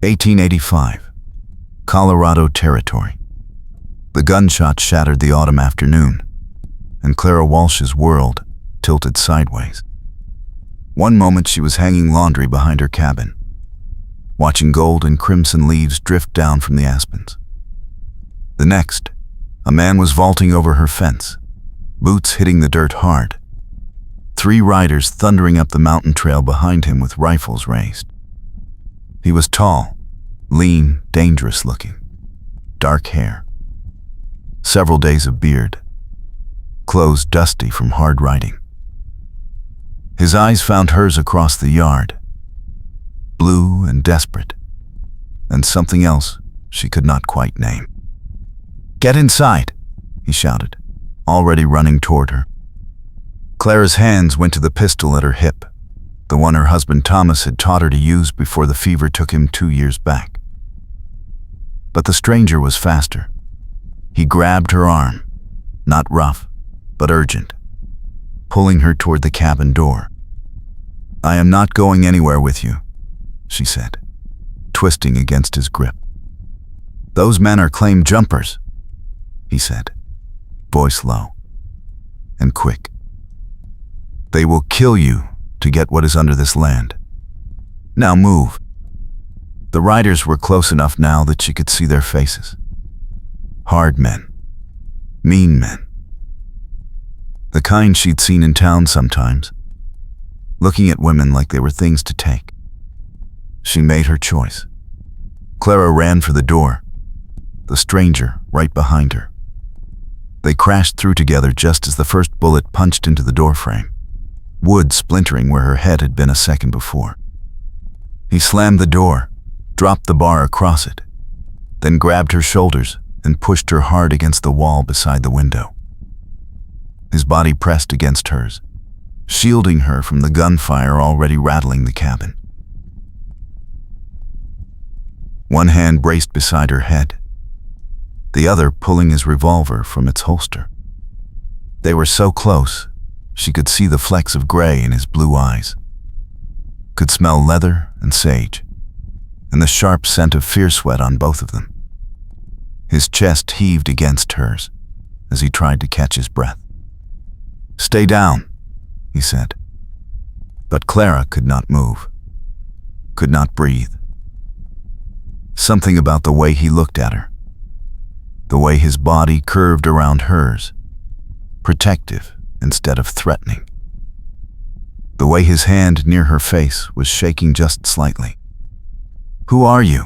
1885, Colorado Territory. The gunshot shattered the autumn afternoon, and Clara Walsh's world tilted sideways. One moment she was hanging laundry behind her cabin, watching gold and crimson leaves drift down from the aspens. The next, a man was vaulting over her fence, boots hitting the dirt hard, 3 riders thundering up the mountain trail behind him with rifles raised. He was tall, lean, dangerous looking, dark hair, several days of beard, clothes dusty from hard riding. His eyes found hers across the yard, blue and desperate, and something else she could not quite name. "Get inside," he shouted, already running toward her. Clara's hands went to the pistol at her hip, the one her husband Thomas had taught her to use before the fever took him 2 years back. But the stranger was faster. He grabbed her arm, not rough, but urgent, pulling her toward the cabin door. "I am not going anywhere with you," she said, twisting against his grip. "Those men are claim jumpers," he said, voice low and quick. "They will kill you to get what is under this land. Now move." The riders were close enough now that she could see their faces. Hard men, mean men. The kind she'd seen in town sometimes, looking at women like they were things to take. She made her choice. Clara ran for the door, the stranger right behind her. They crashed through together just as the first bullet punched into the doorframe, wood splintering where her head had been a second before. He slammed the door, dropped the bar across it, then grabbed her shoulders and pushed her hard against the wall beside the window. His body pressed against hers, shielding her from the gunfire already rattling the cabin. One hand braced beside her head, the other pulling his revolver from its holster. They were so close, she could see the flecks of gray in his blue eyes, could smell leather and sage, and the sharp scent of fear sweat on both of them. His chest heaved against hers as he tried to catch his breath. "Stay down," he said. But Clara could not move, could not breathe. Something about the way he looked at her, the way his body curved around hers, protective instead of threatening. The way his hand near her face was shaking just slightly. "Who are you?"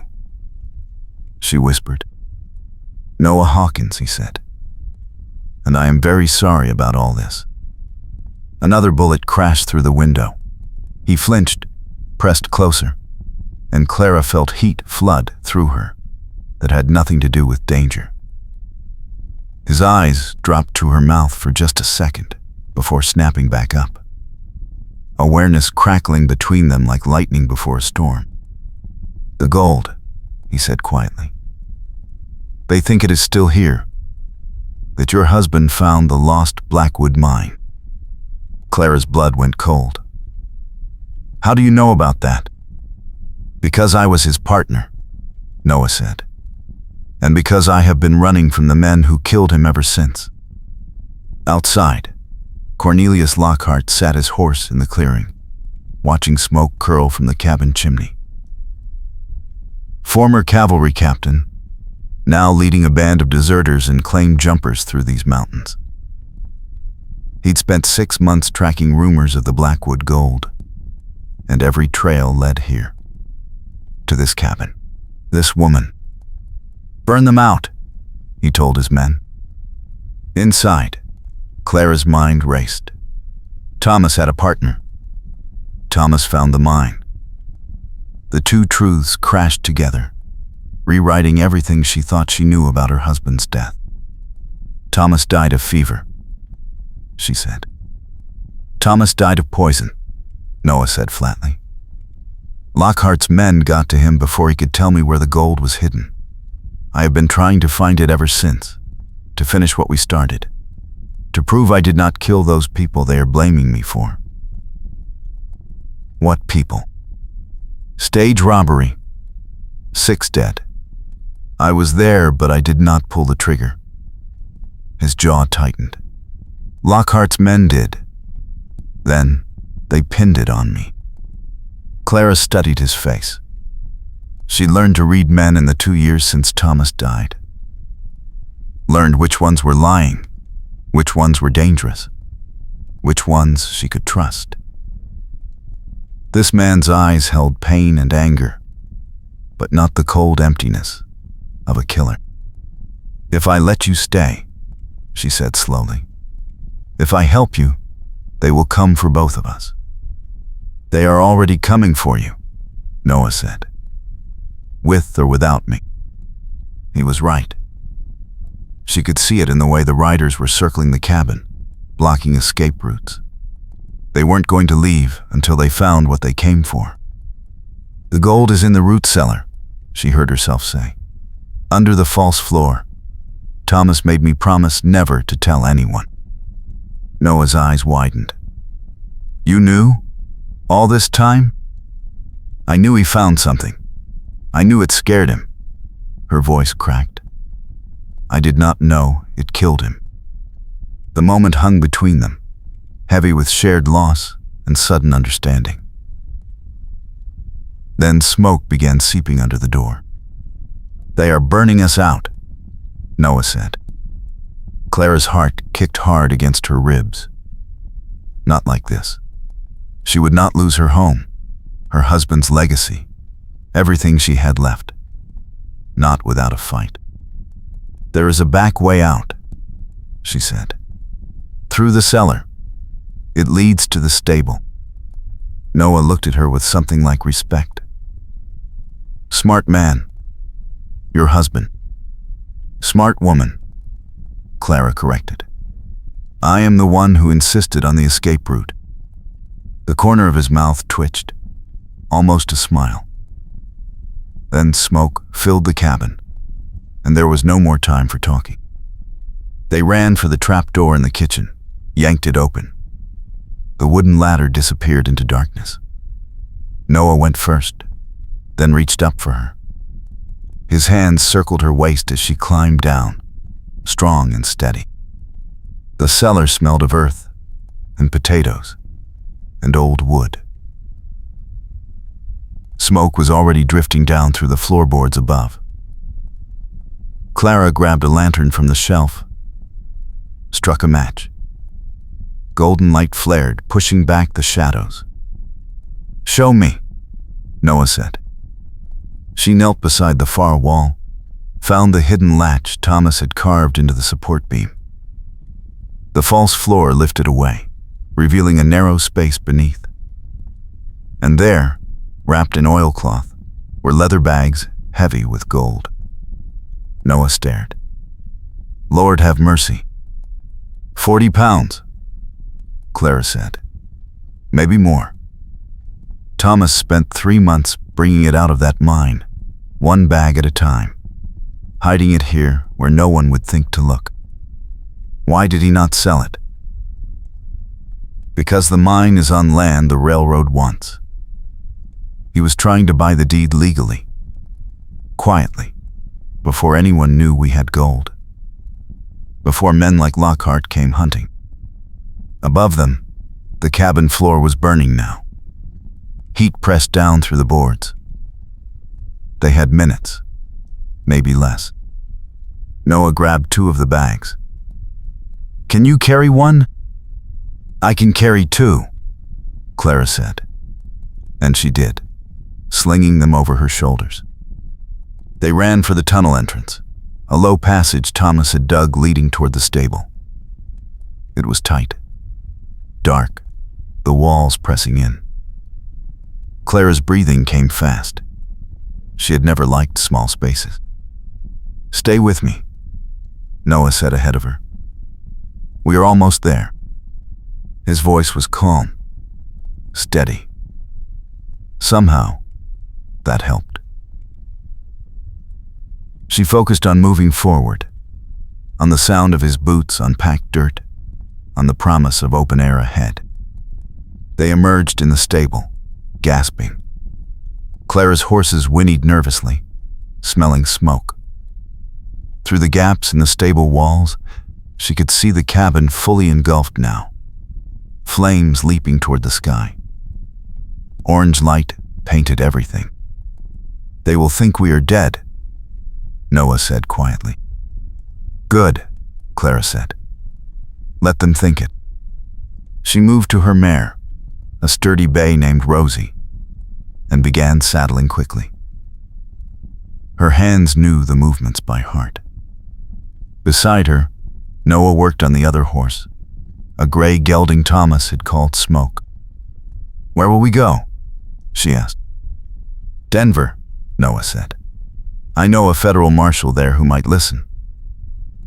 she whispered. "Noah Hawkins," he said. "And I am very sorry about all this." Another bullet crashed through the window. He flinched, pressed closer, and Clara felt heat flood through her that had nothing to do with danger. His eyes dropped to her mouth for just a second before snapping back up, awareness crackling between them like lightning before a storm. "The gold," he said quietly. "They think it is still here, that your husband found the lost Blackwood mine." Clara's blood went cold. "How do you know about that?" "Because I was his partner," Noah said. "And because I have been running from the men who killed him ever since." Outside, Cornelius Lockhart sat his horse in the clearing, watching smoke curl from the cabin chimney. Former cavalry captain, now leading a band of deserters and claim jumpers through these mountains. He'd spent 6 months tracking rumors of the Blackwood gold, and every trail led here, to this cabin, this woman. "Burn them out," he told his men. Inside, Clara's mind raced. Thomas had a partner. Thomas found the mine. The two truths crashed together, rewriting everything she thought she knew about her husband's death. "Thomas died of fever," she said. "Thomas died of poison," Noah said flatly. "Lockhart's men got to him before he could tell me where the gold was hidden. I have been trying to find it ever since, to finish what we started, to prove I did not kill those people they are blaming me for." "What people?" "Stage robbery. 6 dead. I was there, but I did not pull the trigger. His jaw tightened. Lockhart's men did. Then, they pinned it on me. Clara studied his face. She learned to read men in the 2 years since Thomas died. Learned which ones were lying, which ones were dangerous, which ones she could trust. This man's eyes held pain and anger, but not the cold emptiness of a killer. "If I let you stay," she said slowly, "if I help you, they will come for both of us." "They are already coming for you," Noah said. "With or without me." He was right. She could see it in the way the riders were circling the cabin, blocking escape routes. They weren't going to leave until they found what they came for. "The gold is in the root cellar," she heard herself say. "Under the false floor. Thomas made me promise never to tell anyone." Noah's eyes widened. "You knew? All this time?" "I knew he found something. I knew it scared him." Her voice cracked. "I did not know it killed him." The moment hung between them, heavy with shared loss and sudden understanding. Then smoke began seeping under the door. "They are burning us out," Noah said. Clara's heart kicked hard against her ribs. Not like this. She would not lose her home, her husband's legacy, everything she had left. Not without a fight. "There is a back way out," she said. "Through the cellar. It leads to the stable." Noah looked at her with something like respect. "Smart man. Your husband." "Smart woman," Clara corrected. "I am the one who insisted on the escape route." The corner of his mouth twitched, almost a smile. Then smoke filled the cabin, and there was no more time for talking. They ran for the trap door in the kitchen, yanked it open. The wooden ladder disappeared into darkness. Noah went first, then reached up for her. His hands circled her waist as she climbed down, strong and steady. The cellar smelled of earth and potatoes and old wood. Smoke was already drifting down through the floorboards above. Clara grabbed a lantern from the shelf, struck a match. Golden light flared, pushing back the shadows. "Show me," Noah said. She knelt beside the far wall, found the hidden latch Thomas had carved into the support beam. The false floor lifted away, revealing a narrow space beneath. And there, wrapped in oilcloth, were leather bags heavy with gold. Noah stared. "Lord have mercy. 40 pounds, Clara said. "Maybe more." Thomas spent 3 months bringing it out of that mine, one bag at a time, hiding it here where no one would think to look. Why did he not sell it? Because the mine is on land the railroad wants. He was trying to buy the deed legally, quietly, before anyone knew we had gold, before men like Lockhart came hunting. Above them, the cabin floor was burning now. Heat pressed down through the boards. They had minutes, maybe less. Noah grabbed 2 of the bags. "Can you carry one?" "I can carry 2, Clara said. And she did, slinging them over her shoulders. They ran for the tunnel entrance, a low passage Thomas had dug leading toward the stable. It was tight, dark, the walls pressing in. Clara's breathing came fast. She had never liked small spaces. "Stay with me," Noah said ahead of her. "We are almost there." His voice was calm, steady. Somehow, that helped. She focused on moving forward, on the sound of his boots on packed dirt, on the promise of open air ahead. They emerged in the stable, gasping. Clara's horses whinnied nervously, smelling smoke. Through the gaps in the stable walls, she could see the cabin fully engulfed now, flames leaping toward the sky. Orange light painted everything. "They will think we are dead," Noah said quietly. "Good," Clara said. "Let them think it." She moved to her mare, a sturdy bay named Rosie, and began saddling quickly. Her hands knew the movements by heart. Beside her, Noah worked on the other horse, a gray gelding Thomas had called Smoke. "Where will we go?" she asked. "Denver," Noah said. "I know a federal marshal there who might listen.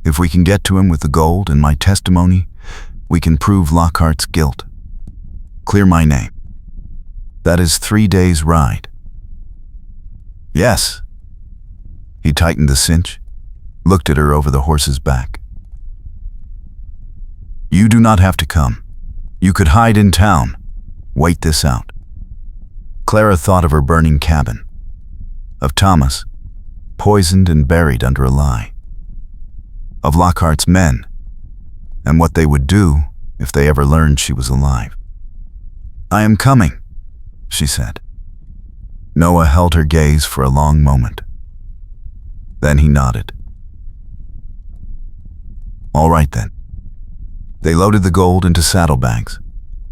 If we can get to him with the gold and my testimony, we can prove Lockhart's guilt. Clear my name. That is 3 days' ride." "Yes." He tightened the cinch, looked at her over the horse's back. "You do not have to come. You could hide in town. Wait this out." Clara thought of her burning cabin, of Thomas, poisoned and buried under a lie, of Lockhart's men, and what they would do if they ever learned she was alive. "I am coming," she said. Noah held her gaze for a long moment. Then he nodded. "All right then." They loaded the gold into saddlebags,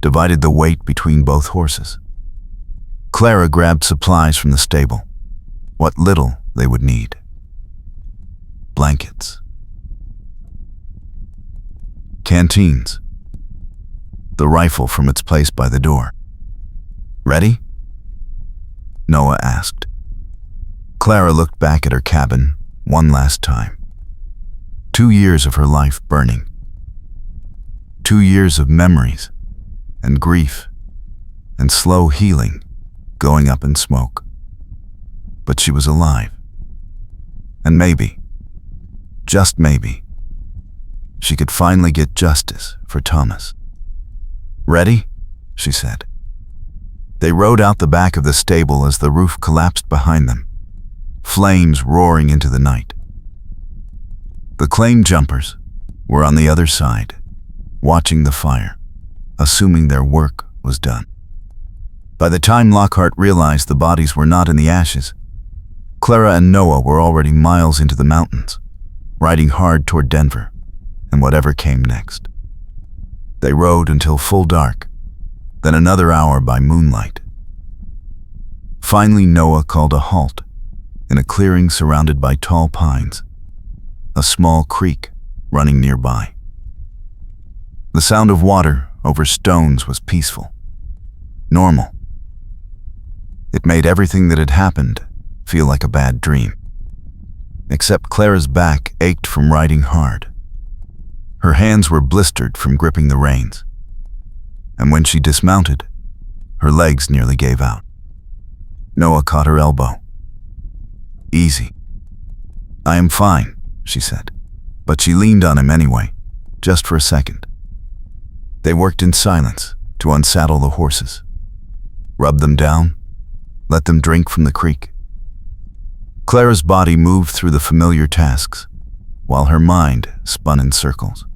divided the weight between both horses. Clara grabbed supplies from the stable, what little they would need. Blankets, canteens, the rifle from its place by the door. "Ready?" Noah asked. Clara looked back at her cabin one last time. 2 years of her life burning. 2 years of memories and grief and slow healing going up in smoke. But she was alive. And maybe, just maybe, she could finally get justice for Thomas. "Ready?" she said. They rode out the back of the stable as the roof collapsed behind them, flames roaring into the night. The claim jumpers were on the other side, watching the fire, assuming their work was done. By the time Lockhart realized the bodies were not in the ashes, Clara and Noah were already miles into the mountains, riding hard toward Denver and whatever came next. They rode until full dark, then another hour by moonlight. Finally, Noah called a halt in a clearing surrounded by tall pines, a small creek running nearby. The sound of water over stones was peaceful, normal. It made everything that had happened feel like a bad dream. Except Clara's back ached from riding hard. Her hands were blistered from gripping the reins. And when she dismounted, her legs nearly gave out. Noah caught her elbow. "Easy." "I am fine," she said. But she leaned on him anyway, just for a second. They worked in silence to unsaddle the horses, rub them down, let them drink from the creek. Clara's body moved through the familiar tasks, while her mind spun in circles.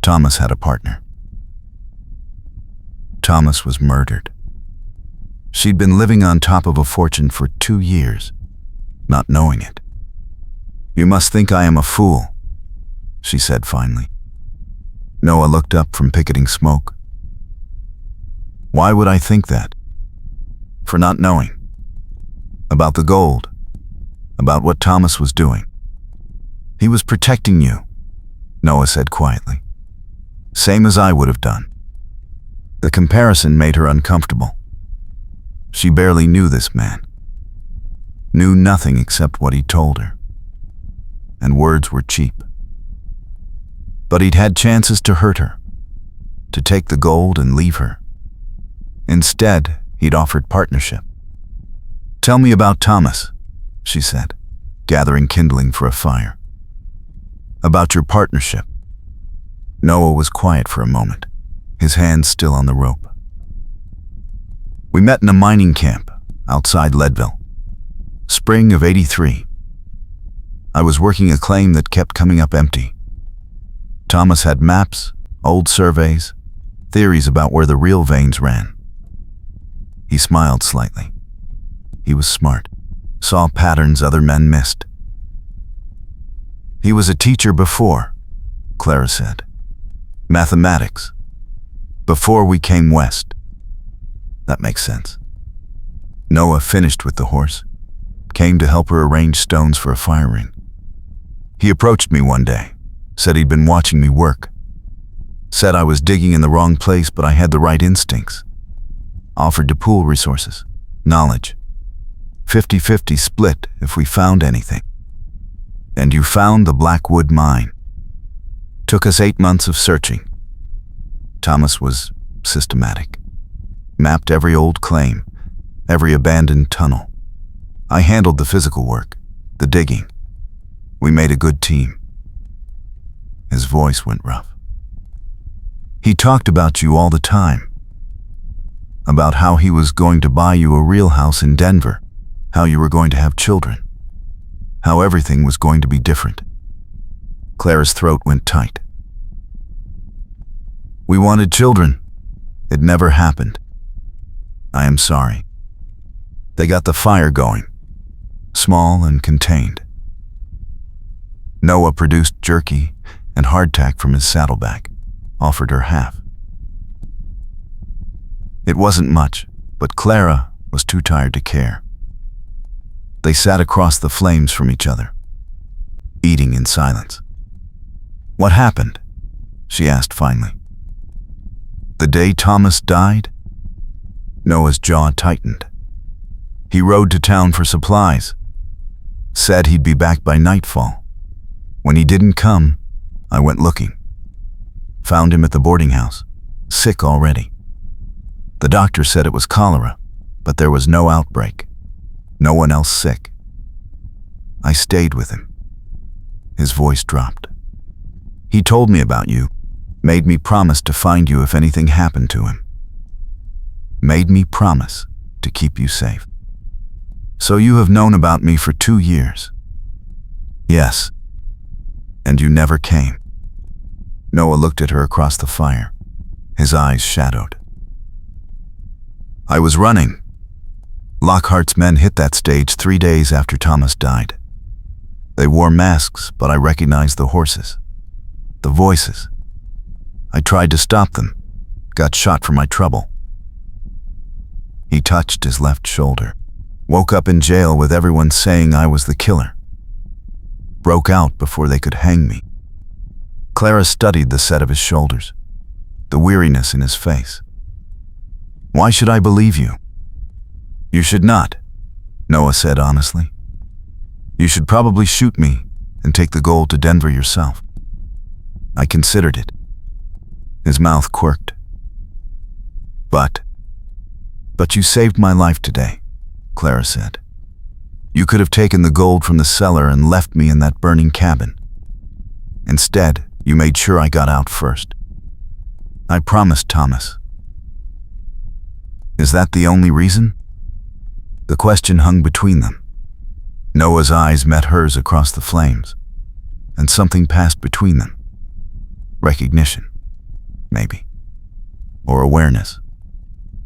Thomas had a partner. Thomas was murdered. She'd been living on top of a fortune for 2 years, not knowing it. "You must think I am a fool," she said finally. Noah looked up from picketing smoke. "Why would I think that?" "For not knowing. About the gold. About what Thomas was doing. He was protecting you," Noah said quietly. "Same as I would have done." The comparison made her uncomfortable. She barely knew this man. Knew nothing except what he told her. And words were cheap. But he'd had chances to hurt her, to take the gold and leave her. Instead, he'd offered partnership. "Tell me about Thomas," she said, gathering kindling for a fire. "About your partnership." Noah was quiet for a moment, his hands still on the rope. "We met in a mining camp outside Leadville. Spring of '83. I was working a claim that kept coming up empty. Thomas had maps, old surveys, theories about where the real veins ran. He smiled slightly. He was smart, saw patterns other men missed. He was a teacher before, Clara said. Mathematics. Before we came west. That makes sense. Noah finished with the horse, came to help her arrange stones for a fire ring. He approached me one day, said he'd been watching me work. Said I was digging in the wrong place, but I had the right instincts. Offered to pool resources, knowledge. 50-50 split if we found anything. And you found the Blackwood mine. Took us 8 months of searching. Thomas was systematic. Mapped every old claim, every abandoned tunnel. I handled the physical work, the digging. We made a good team. His voice went rough. He talked about you all the time. About how he was going to buy you a real house in Denver, how you were going to have children, how everything was going to be different. Clara's throat went tight. We wanted children. It never happened. I am sorry. They got the fire going, small and contained. Noah produced jerky and hardtack from his saddlebag, offered her half. It wasn't much, but Clara was too tired to care. They sat across the flames from each other, eating in silence. What happened? She asked finally. The day Thomas died? Noah's jaw tightened. He rode to town for supplies. Said he'd be back by nightfall. When he didn't come, I went looking. Found him at the boarding house, sick already. The doctor said it was cholera, but there was no outbreak. No one else sick. I stayed with him. His voice dropped. He told me about you, made me promise to find you if anything happened to him. Made me promise to keep you safe. So you have known about me for 2 years. Yes. And you never came. Noah looked at her across the fire, his eyes shadowed. I was running. Lockhart's men hit that stage 3 days after Thomas died. They wore masks, but I recognized the horses, the voices. I tried to stop them, got shot for my trouble. He touched his left shoulder, woke up in jail with everyone saying I was the killer. Broke out before they could hang me. Clara studied the set of his shoulders, the weariness in his face. Why should I believe you? You should not, Noah said honestly. You should probably shoot me and take the gold to Denver yourself. I considered it. His mouth quirked. But you saved my life today, Clara said. You could have taken the gold from the cellar and left me in that burning cabin. Instead, you made sure I got out first. I promised Thomas. Is that the only reason? The question hung between them. Noah's eyes met hers across the flames, and something passed between them. Recognition, maybe. Or awareness.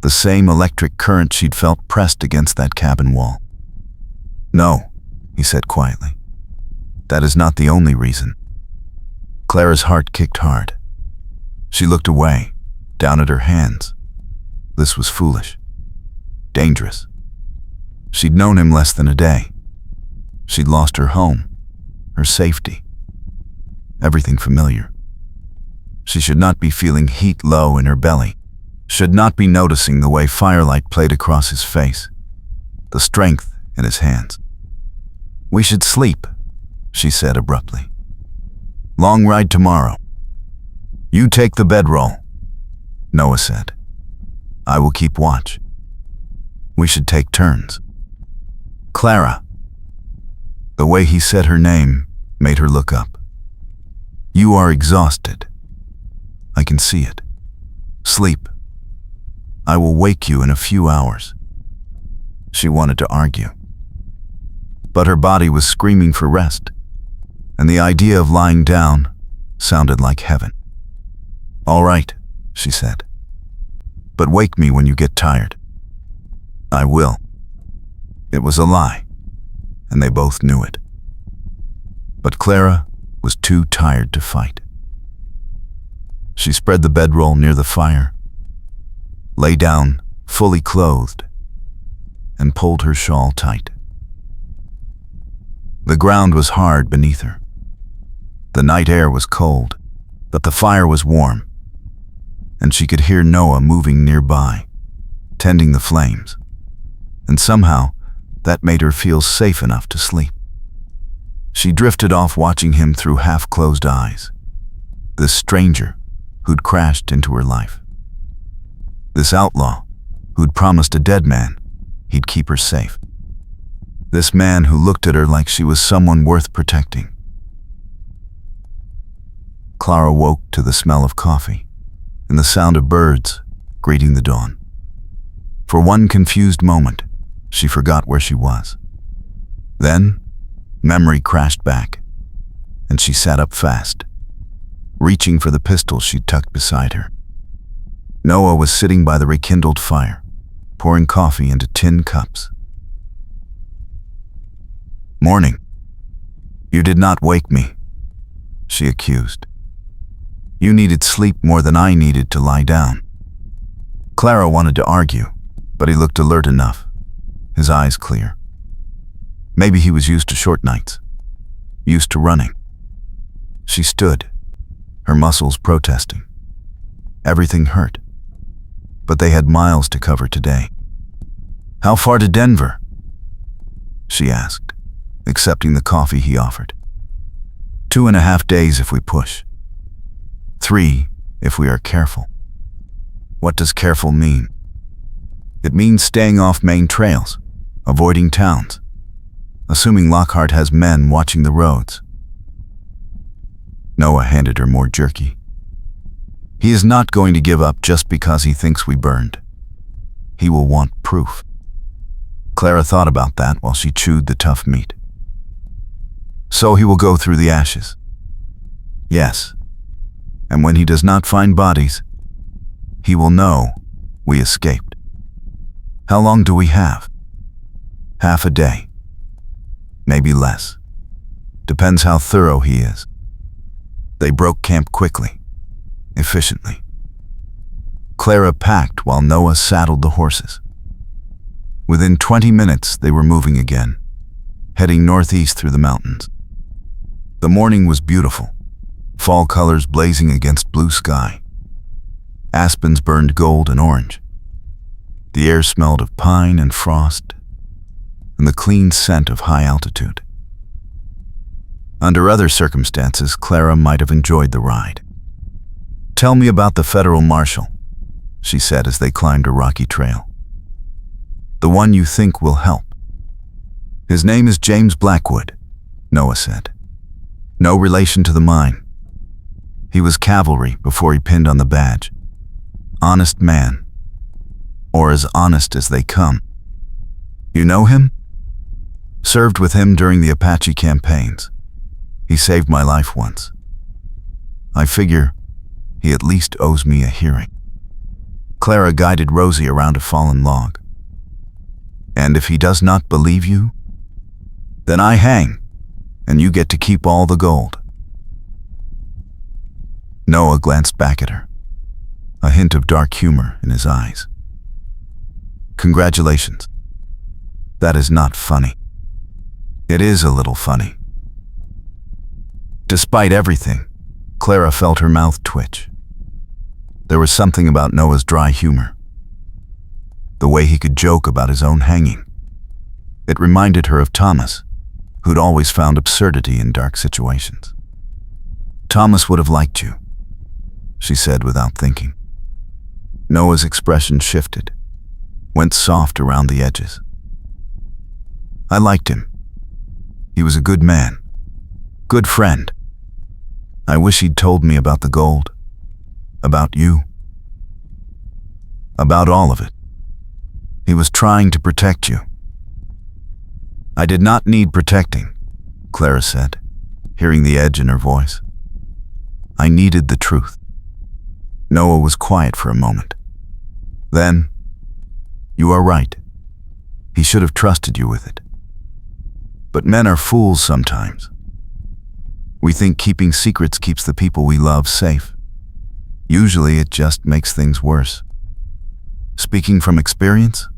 The same electric current she'd felt pressed against that cabin wall. No, he said quietly. That is not the only reason. Clara's heart kicked hard. She looked away, down at her hands. This was foolish. Dangerous. She'd known him less than a day. She'd lost her home, her safety, everything familiar. She should not be feeling heat low in her belly, should not be noticing the way firelight played across his face, the strength in his hands. We should sleep, she said abruptly. Long ride tomorrow. You take the bedroll, Noah said. I will keep watch. We should take turns. Clara. The way he said her name made her look up. You are exhausted. I can see it. Sleep. I will wake you in a few hours. She wanted to argue. but her body was screaming for rest, and the idea of lying down sounded like heaven. "All right," she said, "but wake me when you get tired." "I will." It was a lie, and they both knew it. But Clara was too tired to fight. She spread the bedroll near the fire, lay down fully clothed, and pulled her shawl tight. The ground was hard beneath her. The night air was cold, but the fire was warm, and she could hear Noah moving nearby, tending the flames, and somehow that made her feel safe enough to sleep. She drifted off watching him through half-closed eyes, this stranger who'd crashed into her life. This outlaw who'd promised a dead man he'd keep her safe. This man who looked at her like she was someone worth protecting. Clara woke to the smell of coffee and the sound of birds greeting the dawn. For one confused moment, she forgot where she was. Then, memory crashed back, and she sat up fast, reaching for the pistol she'd tucked beside her. Noah was sitting by the rekindled fire, pouring coffee into tin cups. "Morning. You did not wake me," she accused. "You needed sleep more than I needed to lie down." Clara wanted to argue, but he looked alert enough, his eyes clear. Maybe he was used to short nights, used to running. She stood, her muscles protesting. Everything hurt, but they had miles to cover today. "How far to Denver?" she asked, accepting the coffee he offered. 2.5 days if we push. 3 if we are careful." What does careful mean? It means staying off main trails, avoiding towns, assuming Lockhart has men watching the roads. Noah handed her more jerky. "He is not going to give up just because he thinks we burned. He will want proof." Clara thought about that while she chewed the tough meat. "So he will go through the ashes." "Yes. And when he does not find bodies, he will know we escaped." "How long do we have?" "Half a day. Maybe less. Depends how thorough he is." They broke camp quickly, efficiently. Clara packed while Noah saddled the horses. Within 20 minutes, they were moving again, heading northeast through the mountains. The morning was beautiful, fall colors blazing against blue sky. Aspens burned gold and orange. The air smelled of pine and frost, and the clean scent of high altitude. Under other circumstances, Clara might have enjoyed the ride. "Tell me about the federal marshal," she said as they climbed a rocky trail. "The one you think will help." "His name is James Blackwood," Noah said. "No relation to the mine. He was cavalry before he pinned on the badge. Honest man. Or as honest as they come." "You know him?" "Served with him during the Apache campaigns. He saved my life once. I figure he at least owes me a hearing." Clara guided Rosie around a fallen log. "And if he does not believe you, then I hang, and you get to keep all the gold." Noah glanced back at her, a hint of dark humor in his eyes. "Congratulations. That is not funny." "It is a little funny." Despite everything, Clara felt her mouth twitch. There was something about Noah's dry humor, the way he could joke about his own hanging. It reminded her of Thomas, who'd always found absurdity in dark situations. "Thomas would have liked you," she said without thinking. Noah's expression shifted, went soft around the edges. "I liked him. He was a good man, good friend. I wish he'd told me about the gold, about you, about all of it. He was trying to protect you. I did not need protecting, Clara said, hearing the edge in her voice. I needed the truth. Noah was quiet for a moment. Then, you are right. He should have trusted you with it. But men are fools sometimes. We think keeping secrets keeps the people we love safe. Usually it just makes things worse. Speaking from experience?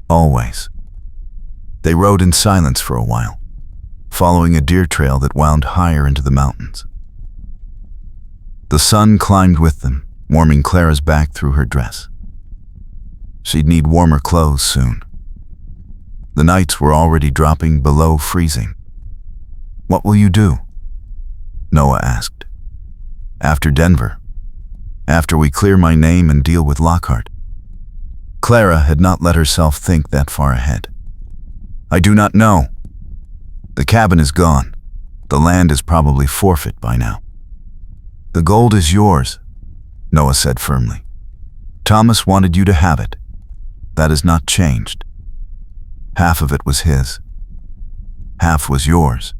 Always. They rode in silence for a while, following a deer trail that wound higher into the mountains. The sun climbed with them, warming Clara's back through her dress. She'd need warmer clothes soon. The nights were already dropping below freezing. What will you do? Noah asked. After Denver. After we clear my name and deal with Lockhart. Clara had not let herself think that far ahead. I do not know. The cabin is gone. The land is probably forfeit by now. The gold is yours, Noah said firmly. Thomas wanted you to have it. That has not changed. Half of it was his. Half was yours.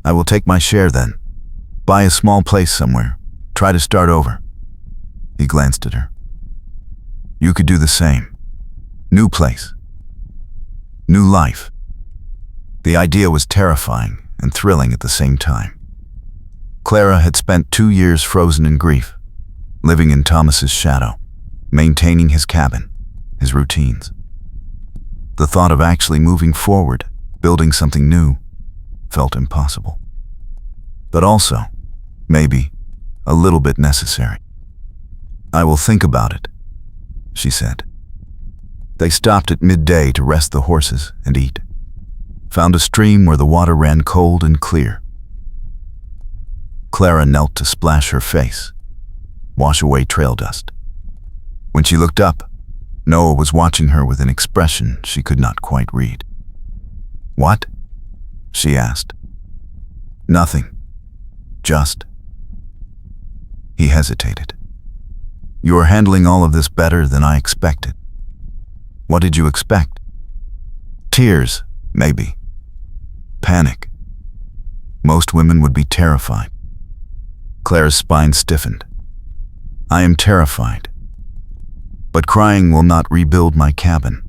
I will take my share then. Buy a small place somewhere. Try to start over. He glanced at her. You could do the same. New place. New life. The idea was terrifying and thrilling at the same time. Clara had spent 2 years frozen in grief, living in Thomas's shadow, maintaining his cabin, his routines. The thought of actually moving forward, building something new, felt impossible. But also, maybe, a little bit necessary. I will think about it, she said. They stopped at midday to rest the horses and eat. Found a stream where the water ran cold and clear. Clara knelt to splash her face, wash away trail dust. When she looked up, Noah was watching her with an expression she could not quite read. What? She asked. Nothing. Just. He hesitated. You are handling all of this better than I expected. What did you expect? Tears, maybe. Panic. Most women would be terrified. Clara's spine stiffened. I am terrified. But crying will not rebuild my cabin.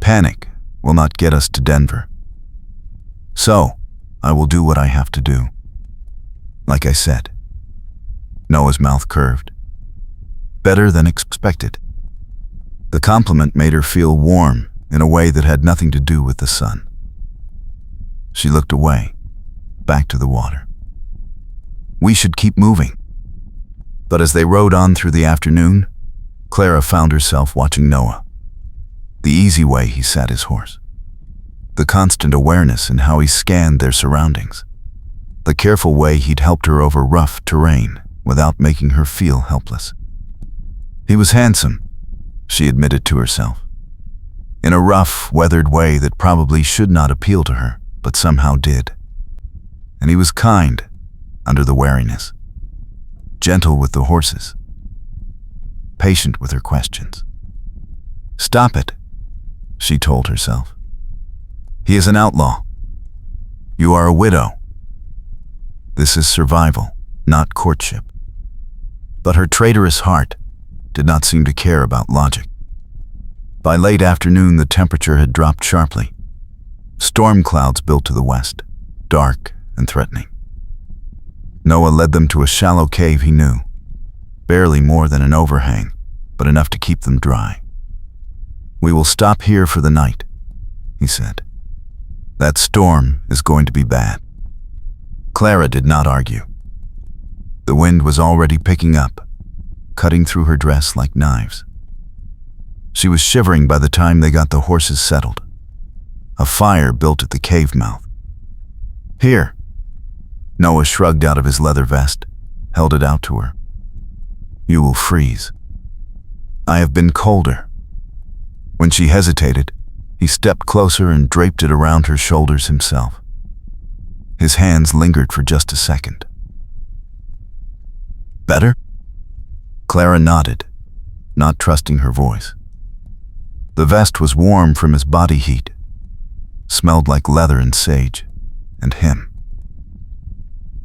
Panic will not get us to Denver. So, I will do what I have to do. Like I said. Noah's mouth curved. Better than expected. The compliment made her feel warm in a way that had nothing to do with the sun. She looked away, back to the water. We should keep moving. But as they rode on through the afternoon, Clara found herself watching Noah. The easy way he sat his horse. The constant awareness in how he scanned their surroundings. The careful way he'd helped her over rough terrain without making her feel helpless. He was handsome, she admitted to herself, in a rough, weathered way that probably should not appeal to her, but somehow did. And he was kind under the wariness, gentle with the horses, patient with her questions. Stop it, she told herself. He is an outlaw. You are a widow. This is survival, not courtship. But her traitorous heart did not seem to care about logic. By late afternoon, the temperature had dropped sharply. Storm clouds built to the west, dark and threatening. Noah led them to a shallow cave he knew, barely more than an overhang, but enough to keep them dry. We will stop here for the night, he said. That storm is going to be bad. Clara did not argue. The wind was already picking up, cutting through her dress like knives. She was shivering by the time they got the horses settled. A fire built at the cave mouth. Here. Noah shrugged out of his leather vest, held it out to her. You will freeze. I have been colder. When she hesitated, he stepped closer and draped it around her shoulders himself. His hands lingered for just a second. Better? Clara nodded, not trusting her voice. The vest was warm from his body heat, smelled like leather and sage, and him.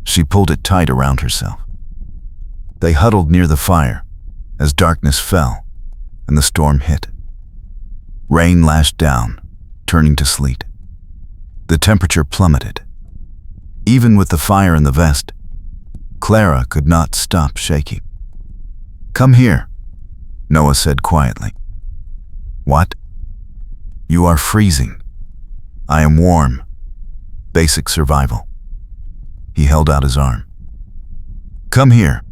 She pulled it tight around herself. They huddled near the fire as darkness fell and the storm hit. Rain lashed down, turning to sleet. The temperature plummeted. Even with the fire in the vest, Clara could not stop shaking. "Come here," Noah said quietly. "What?" "You are freezing." "I am warm. Basic survival." He held out his arm. "Come here."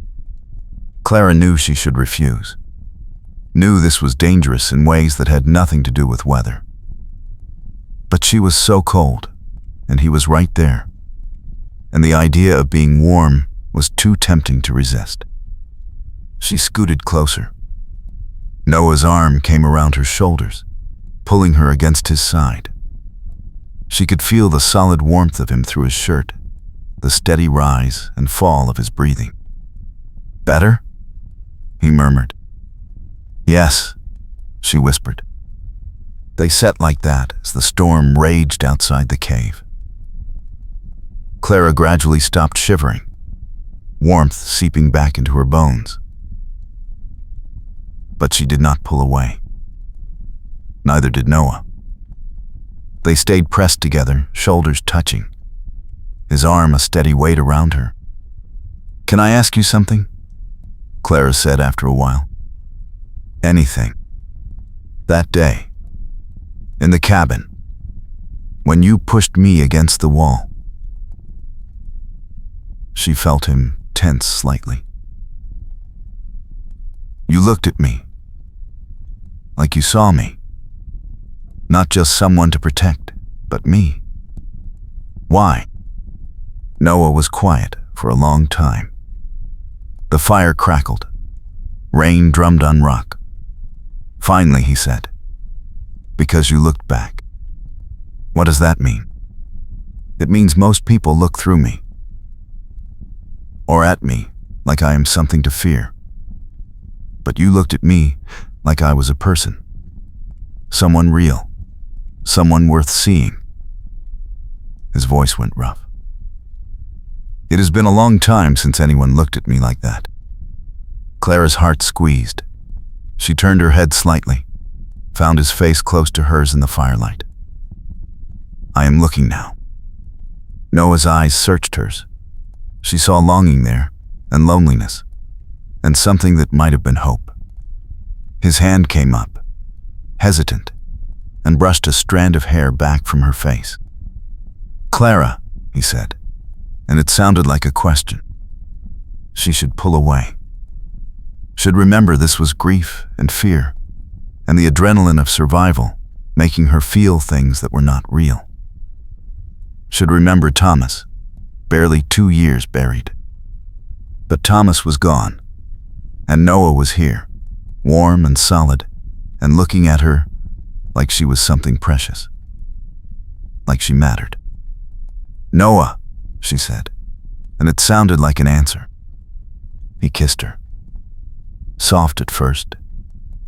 Clara knew she should refuse. Knew this was dangerous in ways that had nothing to do with weather. But she was so cold, and he was right there. And the idea of being warm was too tempting to resist. She scooted closer. Noah's arm came around her shoulders, pulling her against his side. She could feel the solid warmth of him through his shirt, the steady rise and fall of his breathing. "Better?" he murmured. "Yes," she whispered. They sat like that as the storm raged outside the cave. Clara gradually stopped shivering, warmth seeping back into her bones. But she did not pull away. Neither did Noah. They stayed pressed together, shoulders touching, his arm a steady weight around her. "Can I ask you something?" Clara said after a while. "Anything." "That day, in the cabin, when you pushed me against the wall." She felt him tense slightly. "You looked at me, like you saw me. Not just someone to protect, but me. Why?" Noah was quiet for a long time. The fire crackled. Rain drummed on rock. Finally, he said, "Because you looked back." "What does that mean?" "It means most people look through me. Or at me, like I am something to fear. But you looked at me like I was a person. Someone real. Someone worth seeing." His voice went rough. "It has been a long time since anyone looked at me like that." Clara's heart squeezed. She turned her head slightly, found his face close to hers in the firelight. "I am looking now." Noah's eyes searched hers. She saw longing there, and loneliness, and something that might have been hope. His hand came up, hesitant, and brushed a strand of hair back from her face. "Clara," he said, and it sounded like a question. She should pull away. Should remember this was grief and fear, and the adrenaline of survival making her feel things that were not real. Should remember Thomas, barely 2 years buried. But Thomas was gone, and Noah was here, warm and solid, and looking at her like she was something precious, like she mattered. "Noah," she said, and it sounded like an answer. He kissed her. Soft at first,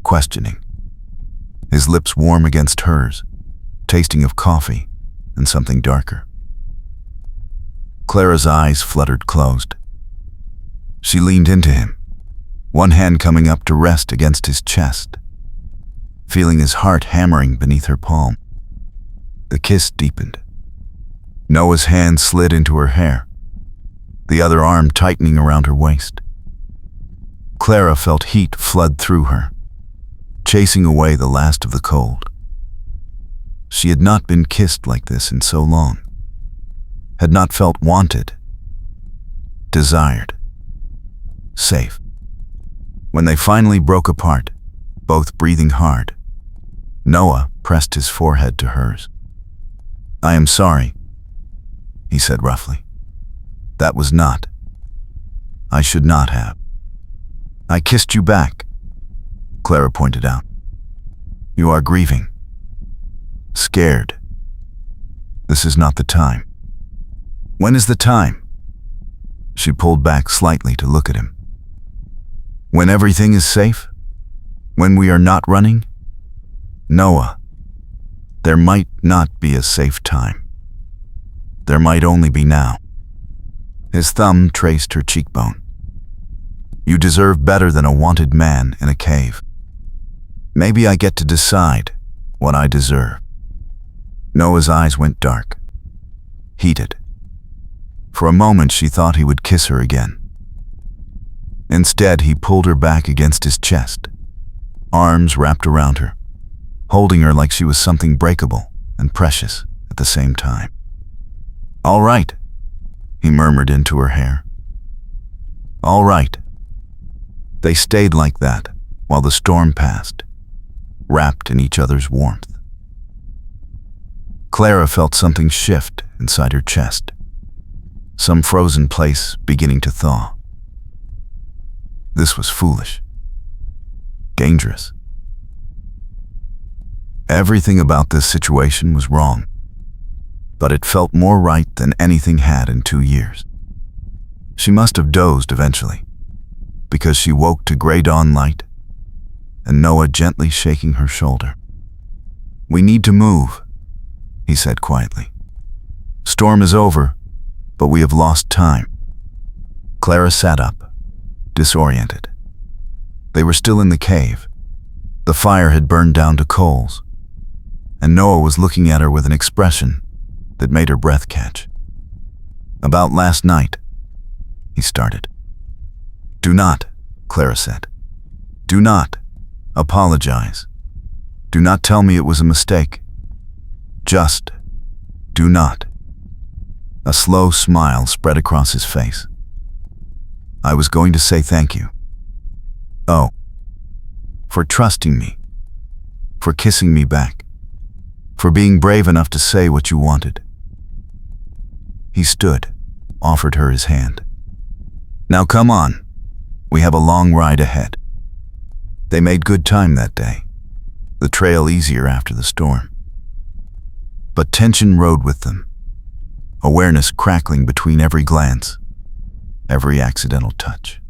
questioning. His lips warm against hers, tasting of coffee and something darker. Clara's eyes fluttered closed. She leaned into him, one hand coming up to rest against his chest, feeling his heart hammering beneath her palm. The kiss deepened. Noah's hand slid into her hair, the other arm tightening around her waist. Clara felt heat flood through her, chasing away the last of the cold. She had not been kissed like this in so long, had not felt wanted, desired, safe. When they finally broke apart, both breathing hard, Noah pressed his forehead to hers. "I am sorry," he said roughly. "That was not. I should not have." "I kissed you back," Clara pointed out. "You are grieving. Scared. This is not the time." "When is the time?" She pulled back slightly to look at him. "When everything is safe? When we are not running?" "Noah." There might not be a safe time. There might only be now. His thumb traced her cheekbone. You deserve better than a wanted man in a cave. Maybe I get to decide what I deserve. Noah's eyes went dark, heated. For a moment she thought he would kiss her again. Instead, he pulled her back against his chest, arms wrapped around her, holding her like she was something breakable and precious at the same time. "All right," he murmured into her hair. "All right." They stayed like that while the storm passed, wrapped in each other's warmth. Clara felt something shift inside her chest, some frozen place beginning to thaw. This was foolish, dangerous. Everything about this situation was wrong, but it felt more right than anything had in 2 years. She must have dozed eventually, because she woke to gray dawn light and Noah gently shaking her shoulder. "We need to move," he said quietly. "Storm is over, but we have lost time." Clara sat up, disoriented. They were still in the cave. The fire had burned down to coals, and Noah was looking at her with an expression that made her breath catch. "About last night," he started. "Do not," Clara said. "Do not apologize. Do not tell me it was a mistake. Just do not." A slow smile spread across his face. "I was going to say thank you. Oh, for trusting me, for kissing me back, for being brave enough to say what you wanted." He stood, offered her his hand. "Now come on. We have a long ride ahead." They made good time that day, the trail easier after the storm. But tension rode with them, awareness crackling between every glance, every accidental touch.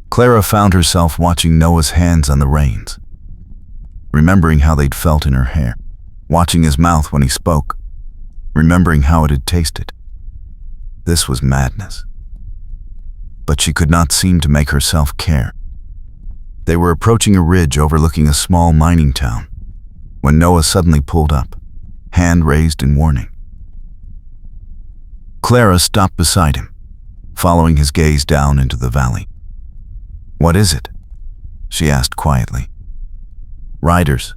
Clara found herself watching Noah's hands on the reins, remembering how they'd felt in her hair, watching his mouth when he spoke, remembering how it had tasted. This was madness. But she could not seem to make herself care. They were approaching a ridge overlooking a small mining town when Noah suddenly pulled up, hand raised in warning. Clara stopped beside him, following his gaze down into the valley. "What is it?" she asked quietly. "Riders.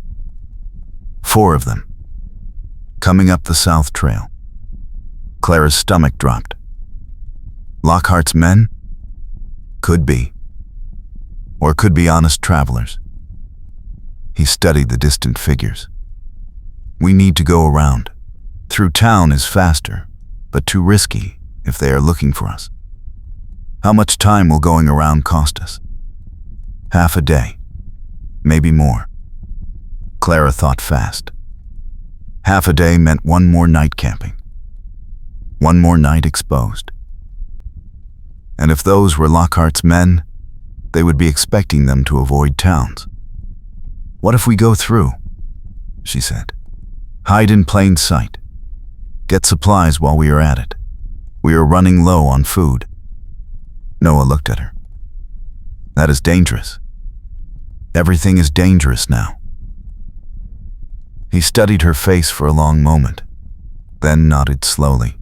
4 of them. Coming up the south trail." Clara's stomach dropped. "Lockhart's men? Could be. Or could be honest travelers." He studied the distant figures. "We need to go around. Through town is faster, but too risky if they are looking for us. How much time will going around cost us? Half a day, maybe more." Clara thought fast. Half a day meant 1 more night camping. 1 more night exposed. And if those were Lockhart's men, they would be expecting them to avoid towns. "What if we go through?" she said. "Hide in plain sight. Get supplies while we are at it. We are running low on food." Noah looked at her. "That is dangerous. Everything is dangerous now." He studied her face for a long moment, then nodded slowly.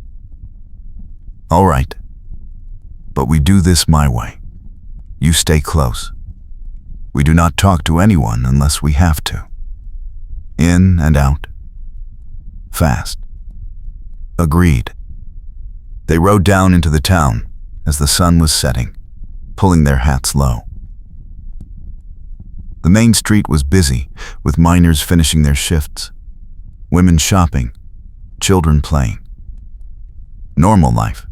"All right. But we do this my way. You stay close. We do not talk to anyone unless we have to. In and out. Fast." Agreed. They rode down into the town as the sun was setting, pulling their hats low. The main street was busy, with miners finishing their shifts, women shopping, children playing. Normal life.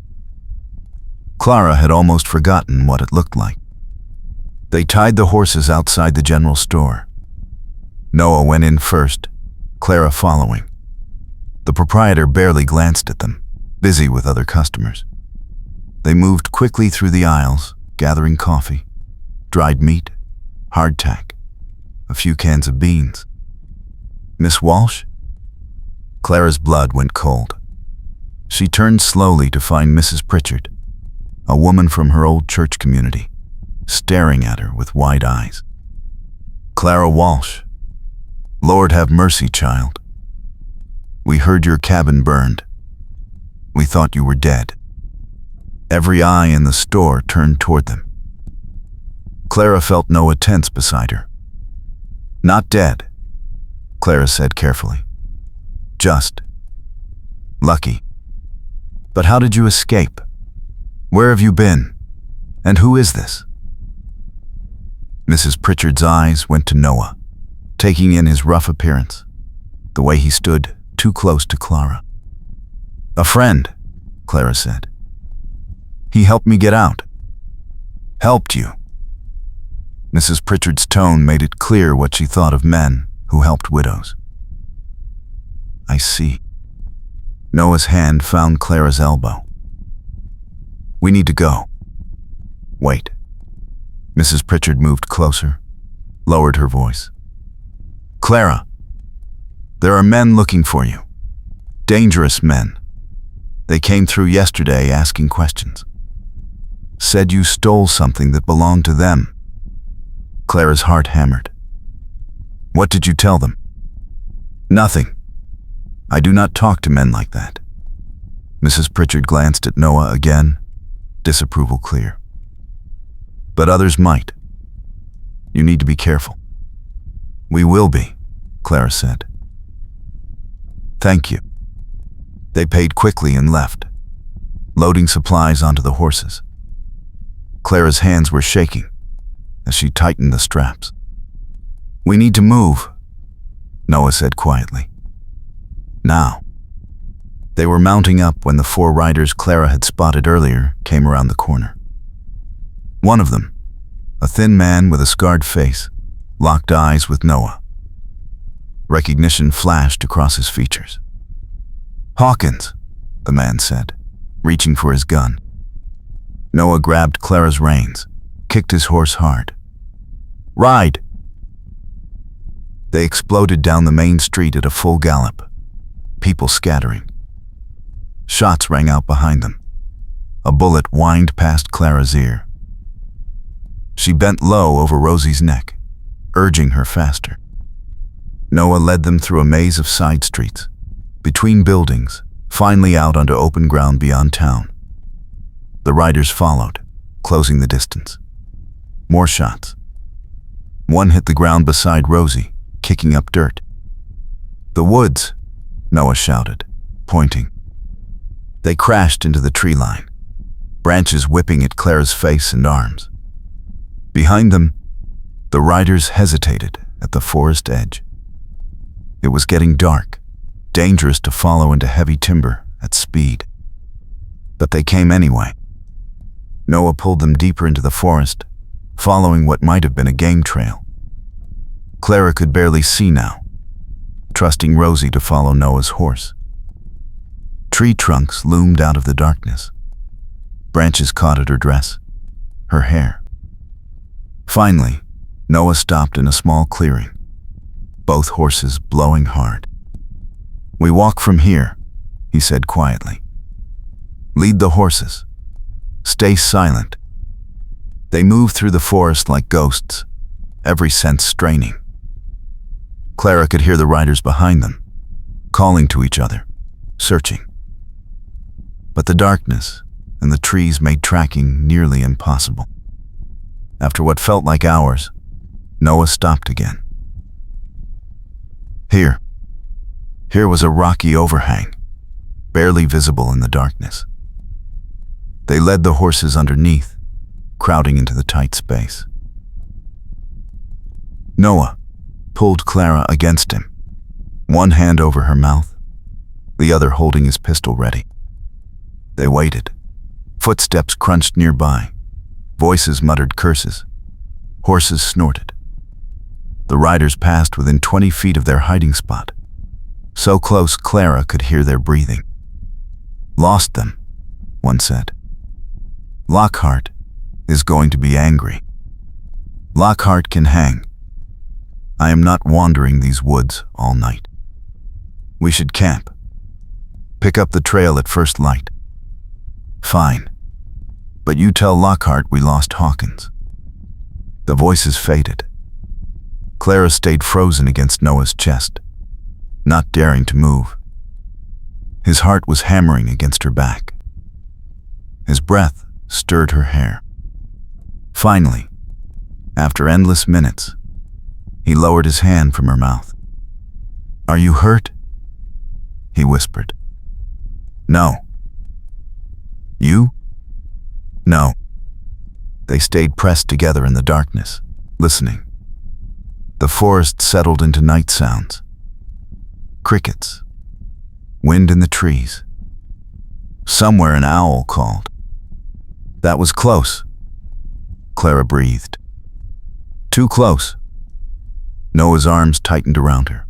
Clara had almost forgotten what it looked like. They tied the horses outside the general store. Noah went in first, Clara following. The proprietor barely glanced at them, busy with other customers. They moved quickly through the aisles, gathering coffee, dried meat, hardtack, a few cans of beans. Miss Walsh? Clara's blood went cold. She turned slowly to find Mrs. Pritchard, a woman from her old church community, staring at her with wide eyes. Clara Walsh. Lord have mercy, child. We heard your cabin burned. We thought you were dead. Every eye in the store turned toward them. Clara felt Noah tense beside her. Not dead, Clara said carefully. Just lucky. But how did you escape? Where have you been? And who is this? Mrs. Pritchard's eyes went to Noah, taking in his rough appearance, the way he stood too close to Clara. A friend, Clara said. He helped me get out. Helped you? Mrs. Pritchard's tone made it clear what she thought of men who helped widows. I see. Noah's hand found Clara's elbow. We need to go. Wait. Mrs. Pritchard moved closer, lowered her voice. Clara, there are men looking for you. Dangerous men. They came through yesterday asking questions. Said you stole something that belonged to them. Clara's heart hammered. What did you tell them? Nothing. I do not talk to men like that. Mrs. Pritchard glanced at Noah again, disapproval clear. But others might. You need to be careful. We will be, Clara said. Thank you. They paid quickly and left, loading supplies onto the horses. Clara's hands were shaking as she tightened the straps. We need to move, Noah said quietly. Now. They were mounting up when the 4 riders Clara had spotted earlier came around the corner. One of them, a thin man with a scarred face, locked eyes with Noah. Recognition flashed across his features. Hawkins, the man said, reaching for his gun. Noah grabbed Clara's reins, kicked his horse hard. Ride! They exploded down the main street at a full gallop, people scattering. Shots rang out behind them. A bullet whined past Clara's ear. She bent low over Rosie's neck, urging her faster. Noah led them through a maze of side streets, between buildings, finally out onto open ground beyond town. The riders followed, closing the distance. More shots. One hit the ground beside Rosie, kicking up dirt. The woods, Noah shouted, pointing. They crashed into the tree line, branches whipping at Clara's face and arms. Behind them, the riders hesitated at the forest edge. It was getting dark, dangerous to follow into heavy timber at speed. But they came anyway. Noah pulled them deeper into the forest, following what might have been a game trail. Clara could barely see now, trusting Rosie to follow Noah's horse. Tree trunks loomed out of the darkness. Branches caught at her dress, her hair. Finally, Noah stopped in a small clearing, both horses blowing hard. We walk from here, he said quietly. Lead the horses. Stay silent. They moved through the forest like ghosts, every sense straining. Clara could hear the riders behind them, calling to each other, searching. But the darkness and the trees made tracking nearly impossible. After what felt like hours, Noah stopped again. Here was a rocky overhang, barely visible in the darkness. They led the horses underneath, crowding into the tight space. Noah pulled Clara against him, one hand over her mouth, the other holding his pistol ready. They waited. Footsteps crunched nearby. Voices muttered curses. Horses snorted. The riders passed within 20 feet of their hiding spot, so close Clara could hear their breathing. Lost them, one said. Lockhart is going to be angry. Lockhart can hang. I am not wandering these woods all night. We should camp. Pick up the trail at first light. Fine. But you tell Lockhart we lost Hawkins. The voices faded. Clara stayed frozen against Noah's chest, not daring to move. His heart was hammering against her back. His breath stirred her hair. Finally, after endless minutes, he lowered his hand from her mouth. "Are you hurt?" he whispered. "No." "You?" "No." They stayed pressed together in the darkness, listening. The forest settled into night sounds. Crickets. Wind in the trees. Somewhere an owl called. "That was close," Clara breathed. "Too close." Noah's arms tightened around her.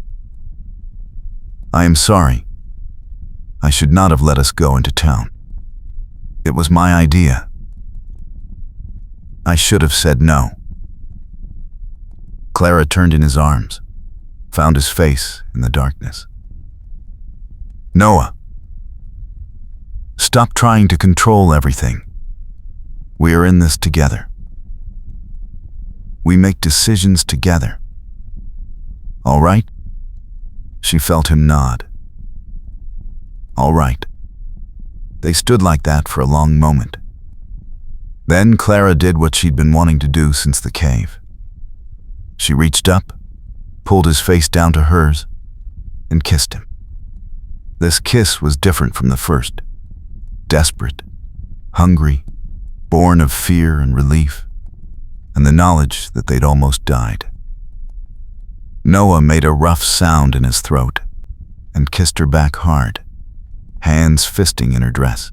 "I am sorry. I should not have let us go into town. It was my idea. I should have said no." Clara turned in his arms, found his face in the darkness. "Noah, stop trying to control everything. We are in this together. We make decisions together. All right?" She felt him nod. All right. They stood like that for a long moment. Then Clara did what she'd been wanting to do since the cave. She reached up, pulled his face down to hers, and kissed him. This kiss was different from the first. Desperate, hungry, born of fear and relief, and the knowledge that they'd almost died. Noah made a rough sound in his throat and kissed her back hard, hands fisting in her dress.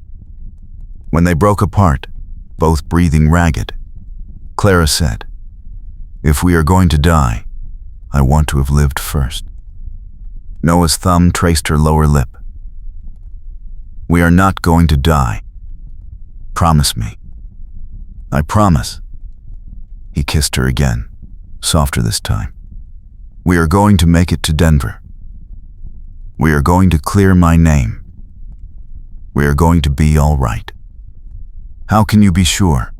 When they broke apart, both breathing ragged, Clara said, "If we are going to die, I want to have lived first." Noah's thumb traced her lower lip. "We are not going to die. Promise me." "I promise." He kissed her again, softer this time. "We are going to make it to Denver. We are going to clear my name. We are going to be all right." "How can you be sure?"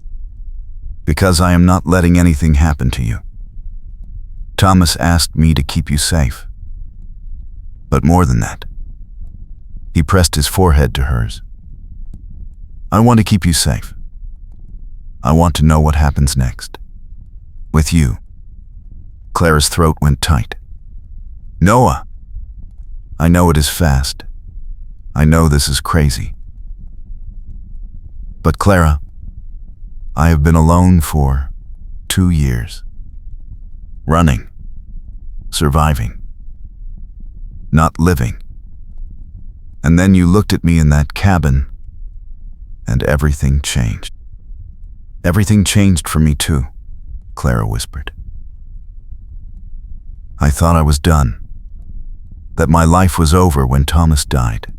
"Because I am not letting anything happen to you. Thomas asked me to keep you safe. But more than that." He pressed his forehead to hers. "I want to keep you safe. I want to know what happens next. With you." Clara's throat went tight. "Noah! I know it is fast. I know this is crazy. But Clara, I have been alone for 2 years. Running. Surviving. Not living. And then you looked at me in that cabin, and everything changed." "Everything changed for me too," Clara whispered. "I thought I was done. That my life was over when Thomas died.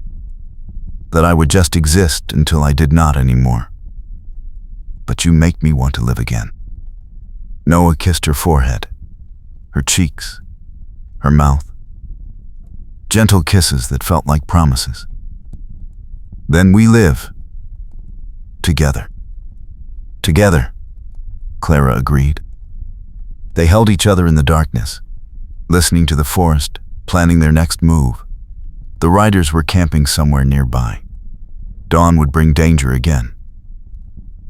That I would just exist until I did not anymore. But you make me want to live again." Noah kissed her forehead, her cheeks, her mouth. Gentle kisses that felt like promises. "Then we live. Together." "Together," Clara agreed. They held each other in the darkness, listening to the forest, planning their next move. The riders were camping somewhere nearby. Dawn would bring danger again.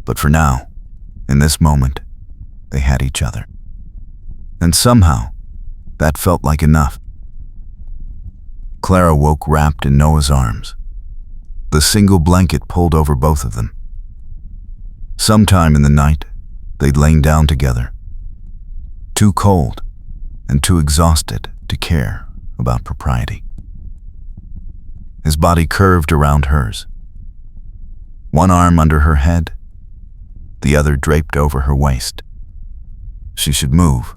But for now, in this moment, they had each other. And somehow, that felt like enough. Clara woke wrapped in Noah's arms, the single blanket pulled over both of them. Sometime in the night, they'd lain down together, too cold and too exhausted to care about propriety. His body curved around hers, one arm under her head, the other draped over her waist. She should move,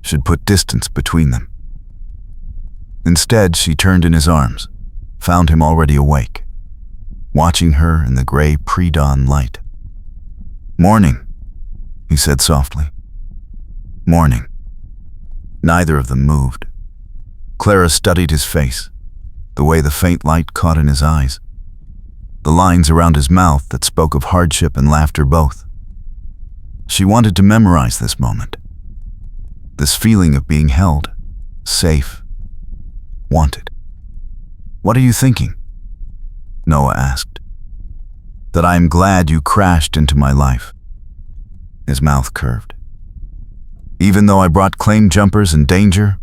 should put distance between them. Instead, she turned in his arms, found him already awake, watching her in the gray pre-dawn light. "Morning," he said softly. "Morning." Neither of them moved. Clara studied his face, the way the faint light caught in his eyes, the lines around his mouth that spoke of hardship and laughter both. She wanted to memorize this moment, this feeling of being held, safe, wanted. "What are you thinking?" Noah asked. "That I am glad you crashed into my life." His mouth curved. "Even though I brought claim jumpers and danger,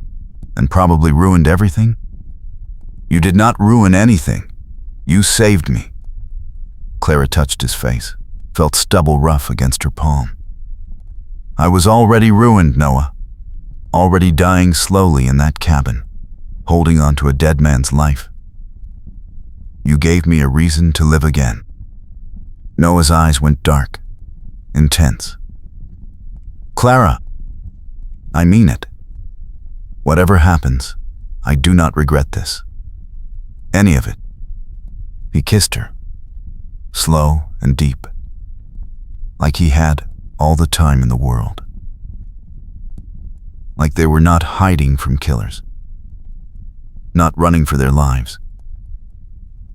and probably ruined everything?" "You did not ruin anything. You saved me." Clara touched his face, felt stubble rough against her palm. "I was already ruined, Noah. Already dying slowly in that cabin, holding on to a dead man's life. You gave me a reason to live again." Noah's eyes went dark, intense. "Clara, I mean it. Whatever happens, I do not regret this. Any of it." He kissed her, slow and deep, like he had all the time in the world. Like they were not hiding from killers, not running for their lives.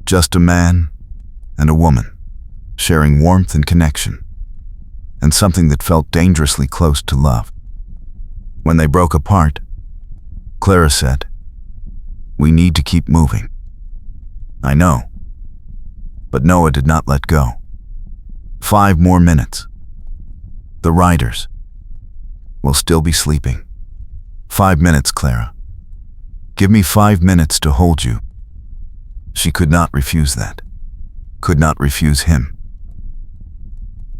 Just a man and a woman, sharing warmth and connection, and something that felt dangerously close to love. When they broke apart, Clara said, "We need to keep moving." "I know." But Noah did not let go. 5 more minutes. The riders will still be sleeping. 5 minutes, Clara. Give me 5 minutes to hold you. She could not refuse that. Could not refuse him.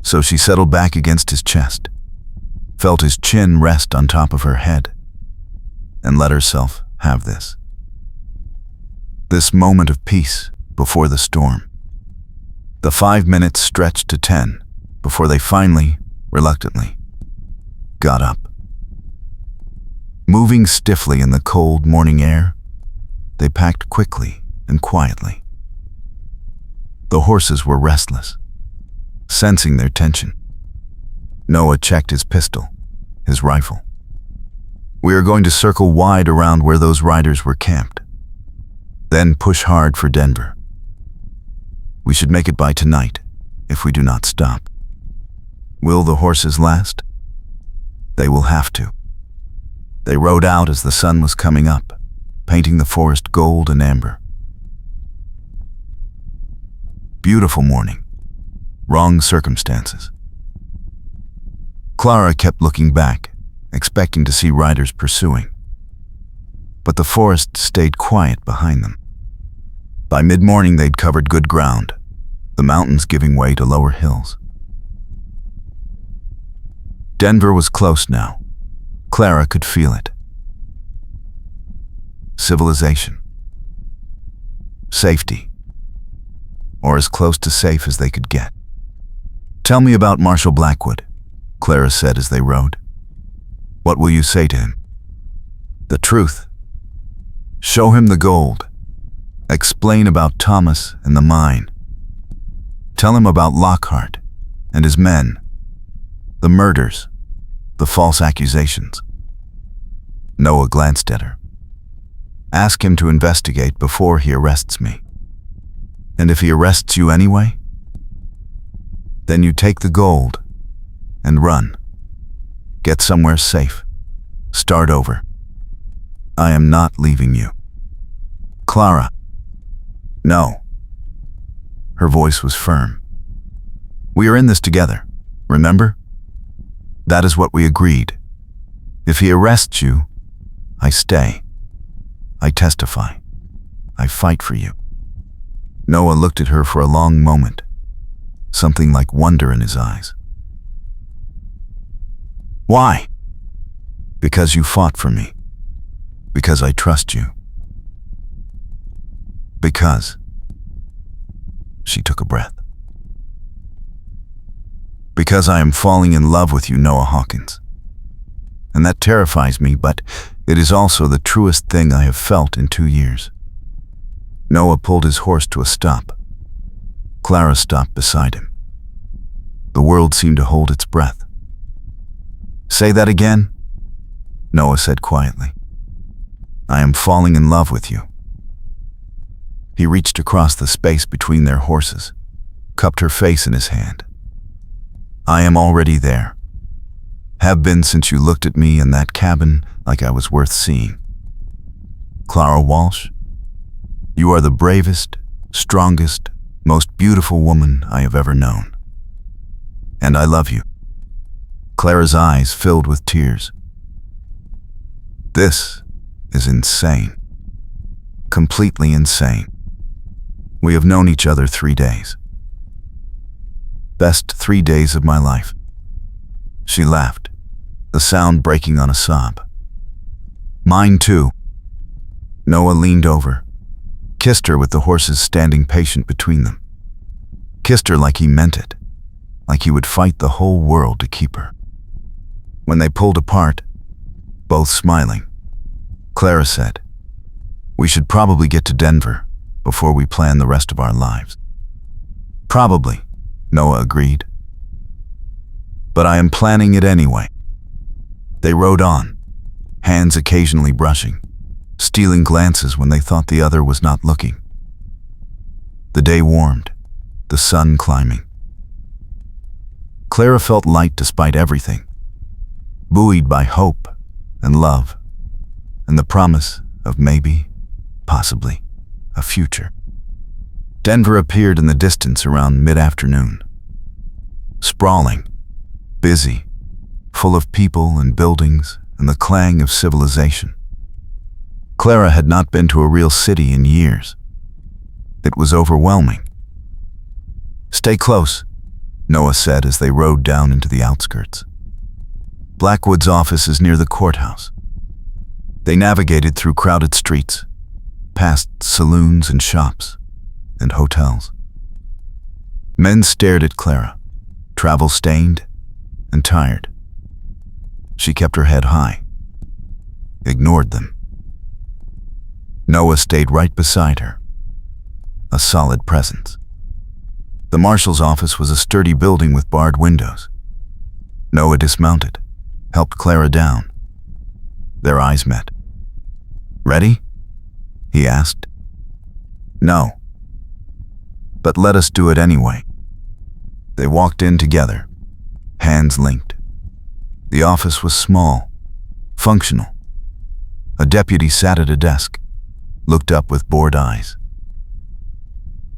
So she settled back against his chest, felt his chin rest on top of her head, and let herself have this. This moment of peace before the storm. The 5 minutes stretched to 10 before they finally, reluctantly, got up. Moving stiffly in the cold morning air, they packed quickly and quietly. The horses were restless, sensing their tension. Noah checked his pistol, his rifle. "We are going to circle wide around where those riders were camped, then push hard for Denver. We should make it by tonight, if we do not stop." Will the horses last? They will have to. They rode out as the sun was coming up, painting the forest gold and amber. Beautiful morning. Wrong circumstances. Clara kept looking back, expecting to see riders pursuing. But the forest stayed quiet behind them. By mid-morning they'd covered good ground, the mountains giving way to lower hills. Denver was close now. Clara could feel it. Civilization. Safety. Or as close to safe as they could get. "Tell me about Marshall Blackwood," Clara said as they rode. "What will you say to him?" "The truth. Show him the gold. Explain about Thomas and the mine. Tell him about Lockhart and his men, the murders, the false accusations." Noah glanced at her. "Ask him to investigate before he arrests me. And if he arrests you anyway, then you take the gold and run. Get somewhere safe. Start over. I am not leaving you." "Clara." "No." Her voice was firm. "We are in this together, remember? That is what we agreed. If he arrests you, I stay. I testify. I fight for you." Noah looked at her for a long moment, something like wonder in his eyes. "Why?" "Because you fought for me. Because I trust you. Because..." She took a breath. "Because I am falling in love with you, Noah Hawkins. And that terrifies me, but it is also the truest thing I have felt in 2 years." Noah pulled his horse to a stop. Clara stopped beside him. The world seemed to hold its breath. "Say that again?" Noah said quietly. I am falling in love with you. He reached across the space between their horses, cupped her face in his hand. I am already there. Have been since you looked at me in that cabin like I was worth seeing. Clara Walsh, you are the bravest, strongest, most beautiful woman I have ever known. And I love you. Clara's eyes filled with tears. This is insane. Completely insane. We have known each other 3 days. Best 3 days of my life. She laughed, the sound breaking on a sob. Mine too. Noah leaned over, kissed her with the horses standing patient between them. Kissed her like he meant it, like he would fight the whole world to keep her. When they pulled apart, both smiling, Clara said, we should probably get to Denver before we plan the rest of our lives. Probably, Noah agreed. But I am planning it anyway. They rode on, hands occasionally brushing, stealing glances when they thought the other was not looking. The day warmed, the sun climbing. Clara felt light despite everything, buoyed by hope and love, and the promise of maybe, possibly, a future. Denver appeared in the distance around mid-afternoon. Sprawling, busy, full of people and buildings and the clang of civilization. Clara had not been to a real city in years. It was overwhelming. Stay close, Noah said as they rode down into the outskirts. Blackwood's office is near the courthouse. They navigated through crowded streets, past saloons and shops and hotels. Men stared at Clara, travel-stained and tired. She kept her head high, ignored them. Noah stayed right beside her, a solid presence. The marshal's office was a sturdy building with barred windows. Noah dismounted, helped Clara down. Their eyes met. Ready? He asked. No. But let us do it anyway. They walked in together, hands linked. The office was small, functional. A deputy sat at a desk, looked up with bored eyes.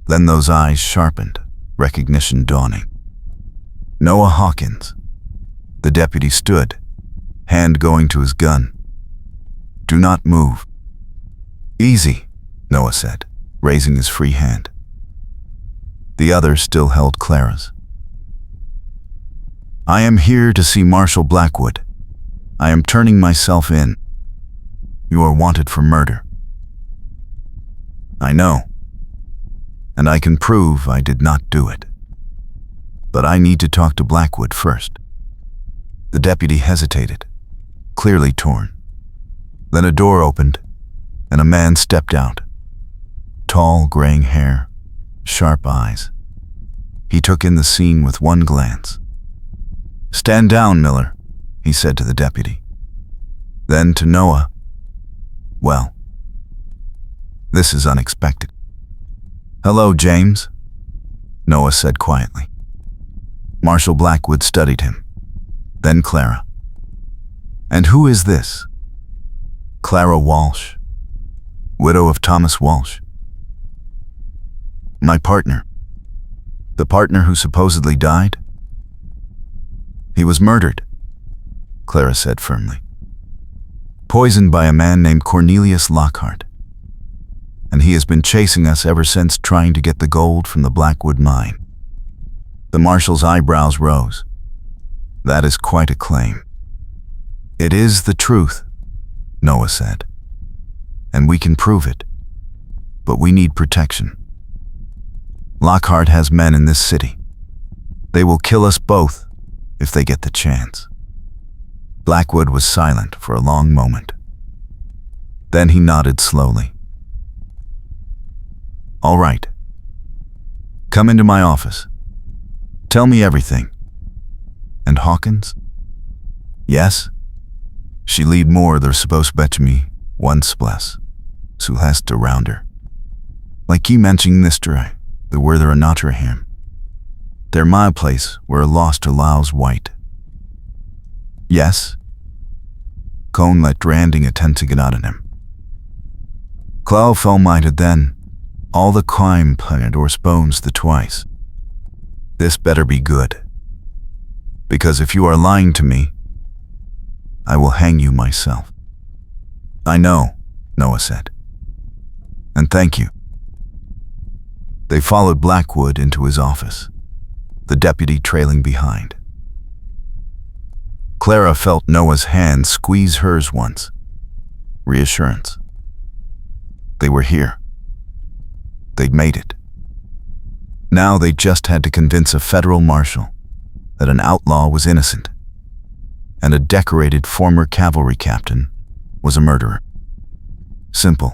Then those eyes sharpened, recognition dawning. Noah Hawkins. The deputy stood, hand going to his gun. Do not move. Easy, Noah said, raising his free hand. The other still held Clara's. I am here to see Marshal Blackwood. I am turning myself in. You are wanted for murder. I know, and I can prove I did not do it. But I need to talk to Blackwood first. The deputy hesitated, clearly torn. Then a door opened, and a man stepped out. Tall, graying hair, sharp eyes. He took in the scene with one glance. Stand down, Miller, he said to the deputy. Then to Noah, well, this is unexpected. Hello, James, Noah said quietly. Marshal Blackwood studied him, then Clara. And who is this? Clara Walsh, widow of Thomas Walsh. My partner. The partner who supposedly died? He was murdered, Clara said firmly. Poisoned by a man named Cornelius Lockhart. And he has been chasing us ever since, trying to get the gold from the Blackwood mine. The marshal's eyebrows rose. That is quite a claim. It is the truth, Noah said. And we can prove it. But we need protection. Lockhart has men in this city. They will kill us both if they get the chance. Blackwood was silent for a long moment. Then he nodded slowly. All right. Come into my office. Tell me everything. And Hawkins? Yes? She lead more they're supposed bet to me, once bless. So has to round her. Like he mentioned this to the where there are not her him. They're my place where a lost allows white. Yes? Cone let Dranding attend to get out of him. Clow fell minded then, all the crime planet or spoons the twice. This better be good. Because if you are lying to me, I will hang you myself. I know, Noah said. And thank you. They followed Blackwood into his office, the deputy trailing behind. Clara felt Noah's hand squeeze hers once. Reassurance. They were here. They'd made it. Now they just had to convince a federal marshal that an outlaw was innocent and a decorated former cavalry captain was a murderer. Simple.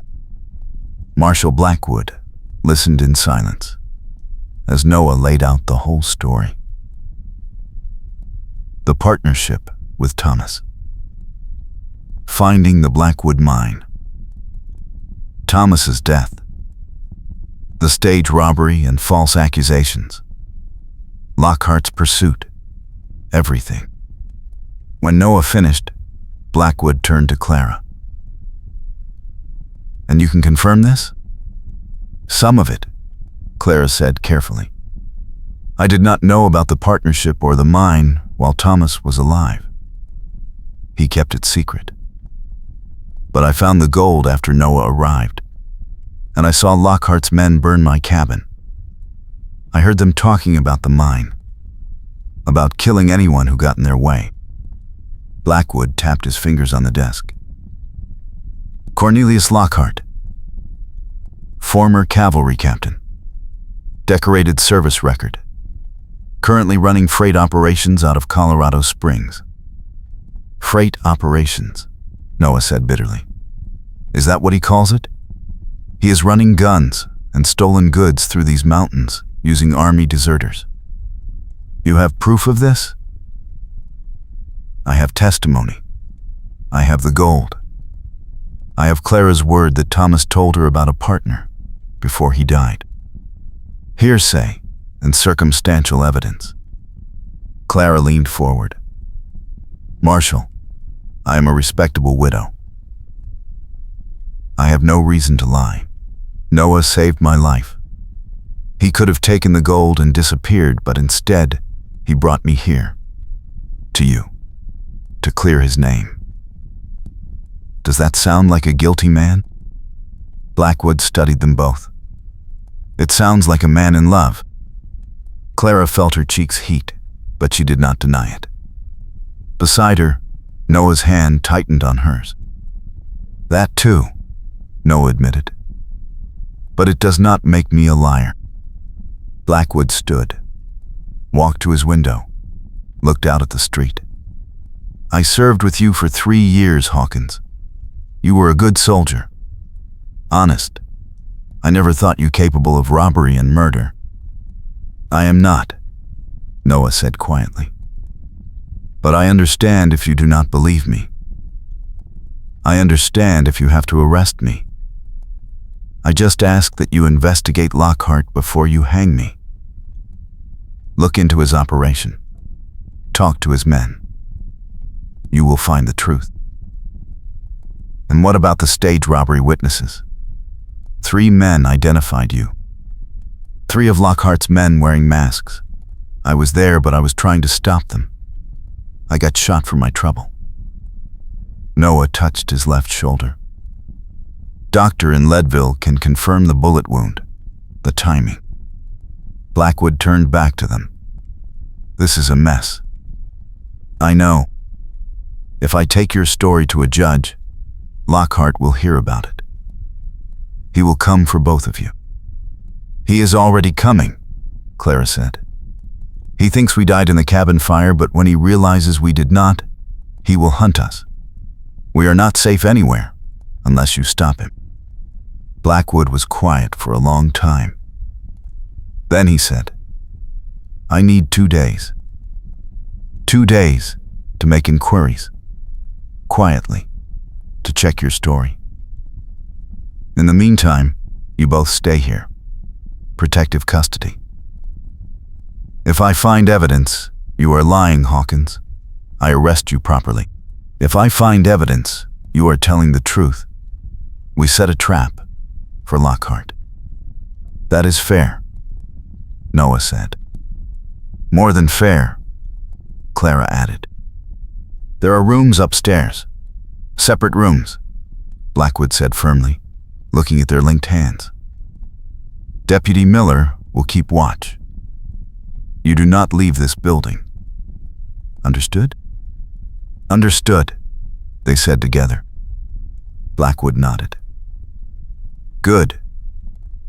Marshal Blackwood listened in silence as Noah laid out the whole story. The partnership with Thomas. Finding the Blackwood mine. Thomas's death. The stage robbery and false accusations. Lockhart's pursuit. Everything. When Noah finished, Blackwood turned to Clara. And you can confirm this? Some of it, Clara said carefully. I did not know about the partnership or the mine while Thomas was alive. He kept it secret. But I found the gold after Noah arrived, and I saw Lockhart's men burn my cabin. I heard them talking about the mine, about killing anyone who got in their way. Blackwood tapped his fingers on the desk. Cornelius Lockhart, former cavalry captain, decorated service record, currently running freight operations out of Colorado Springs. Freight operations, Noah said bitterly. Is that what he calls it? He is running guns and stolen goods through these mountains using army deserters. You have proof of this? I have testimony. I have the gold. I have Clara's word that Thomas told her about a partner before he died. Hearsay and circumstantial evidence. Clara leaned forward. Marshal, I am a respectable widow. I have no reason to lie. Noah saved my life. He could have taken the gold and disappeared, but instead, he brought me here. To you. To clear his name. Does that sound like a guilty man? Blackwood studied them both. It sounds like a man in love. Clara felt her cheeks heat, but she did not deny it. Beside her, Noah's hand tightened on hers. That too, Noah admitted. But it does not make me a liar. Blackwood stood, walked to his window, looked out at the street. I served with you for 3 years, Hawkins. You were a good soldier. Honest. I never thought you capable of robbery and murder. I am not, Noah said quietly. But I understand if you do not believe me. I understand if you have to arrest me. I just ask that you investigate Lockhart before you hang me. Look into his operation. Talk to his men. You will find the truth. And what about the stage robbery witnesses? 3 men identified you. 3 of Lockhart's men wearing masks. I was there, but I was trying to stop them. I got shot for my trouble. Noah touched his left shoulder. Doctor in Leadville can confirm the bullet wound, the timing. Blackwood turned back to them. This is a mess. I know. If I take your story to a judge, Lockhart will hear about it. He will come for both of you. He is already coming, Clara said. He thinks we died in the cabin fire, but when he realizes we did not, he will hunt us. We are not safe anywhere, unless you stop him. Blackwood was quiet for a long time. Then he said, I need 2 days. 2 days to make inquiries. quietly, to check your story. In the meantime, you both stay here. Protective custody. If I find evidence you are lying, Hawkins, I arrest you properly. If I find evidence you are telling the truth, we set a trap for Lockhart. That is fair, Noah said. More than fair, Clara added. There are rooms upstairs. Separate rooms, Blackwood said firmly, looking at their linked hands. Deputy Miller will keep watch. You do not leave this building. Understood? Understood, they said together. Blackwood nodded. Good.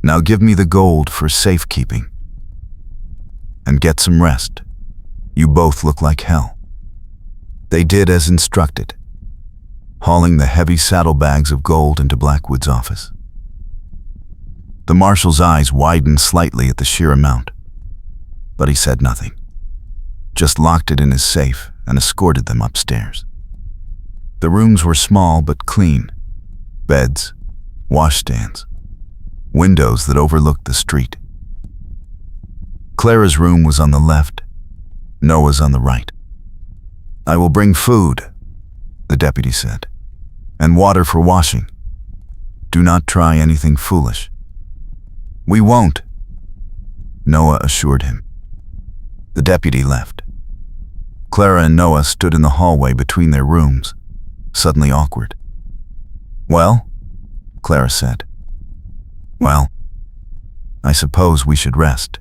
Now give me the gold for safekeeping. And get some rest. You both look like hell. They did as instructed, hauling the heavy saddlebags of gold into Blackwood's office. The marshal's eyes widened slightly at the sheer amount, but he said nothing, just locked it in his safe and escorted them upstairs. The rooms were small but clean. Beds, washstands, windows that overlooked the street. Clara's room was on the left, Noah's on the right. I will bring food, the deputy said, and water for washing. Do not try anything foolish. We won't, Noah assured him. The deputy left. Clara and Noah stood in the hallway between their rooms, suddenly awkward. Well, Clara said. Well, I suppose we should rest.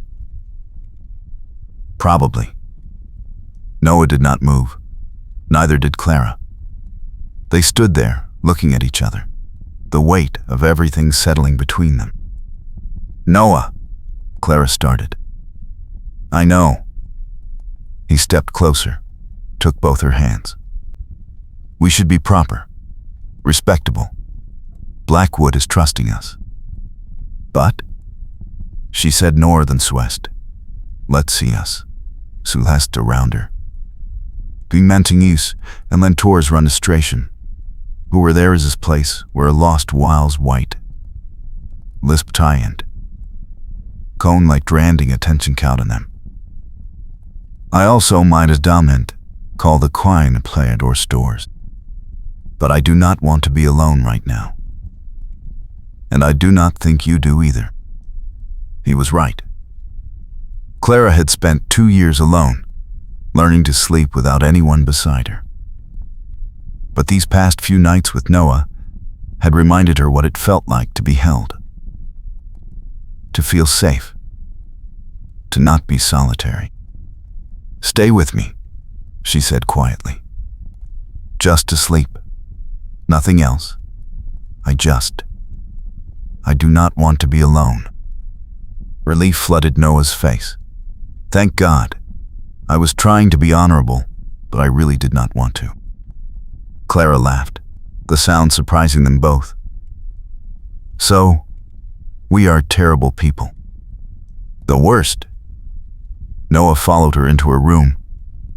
Probably. Noah did not move. Neither did Clara. They stood there, looking at each other, the weight of everything settling between them. Noah, Clara started. I know. He stepped closer, took both her hands. We should be proper, respectable. Blackwood is trusting us. But, she said northern Swest, let's see us, Sulhest around her. Gingmantingis and Lentor's Runestration, who were there is his place where a lost whiles white. Lisp tie-end. Cone like dranding attention count on them. I also might as dominant call the quine plant or stores. But I do not want to be alone right now. And I do not think you do either. He was right. Clara had spent 2 years alone, learning to sleep without anyone beside her. But these past few nights with Noah had reminded her what it felt like to be held. To feel safe. To not be solitary. Stay with me, she said quietly. Just to sleep. Nothing else. I do not want to be alone. Relief flooded Noah's face. Thank God. I was trying to be honorable, but I really did not want to. Clara laughed, the sound surprising them both. So, we are terrible people. The worst. Noah followed her into her room,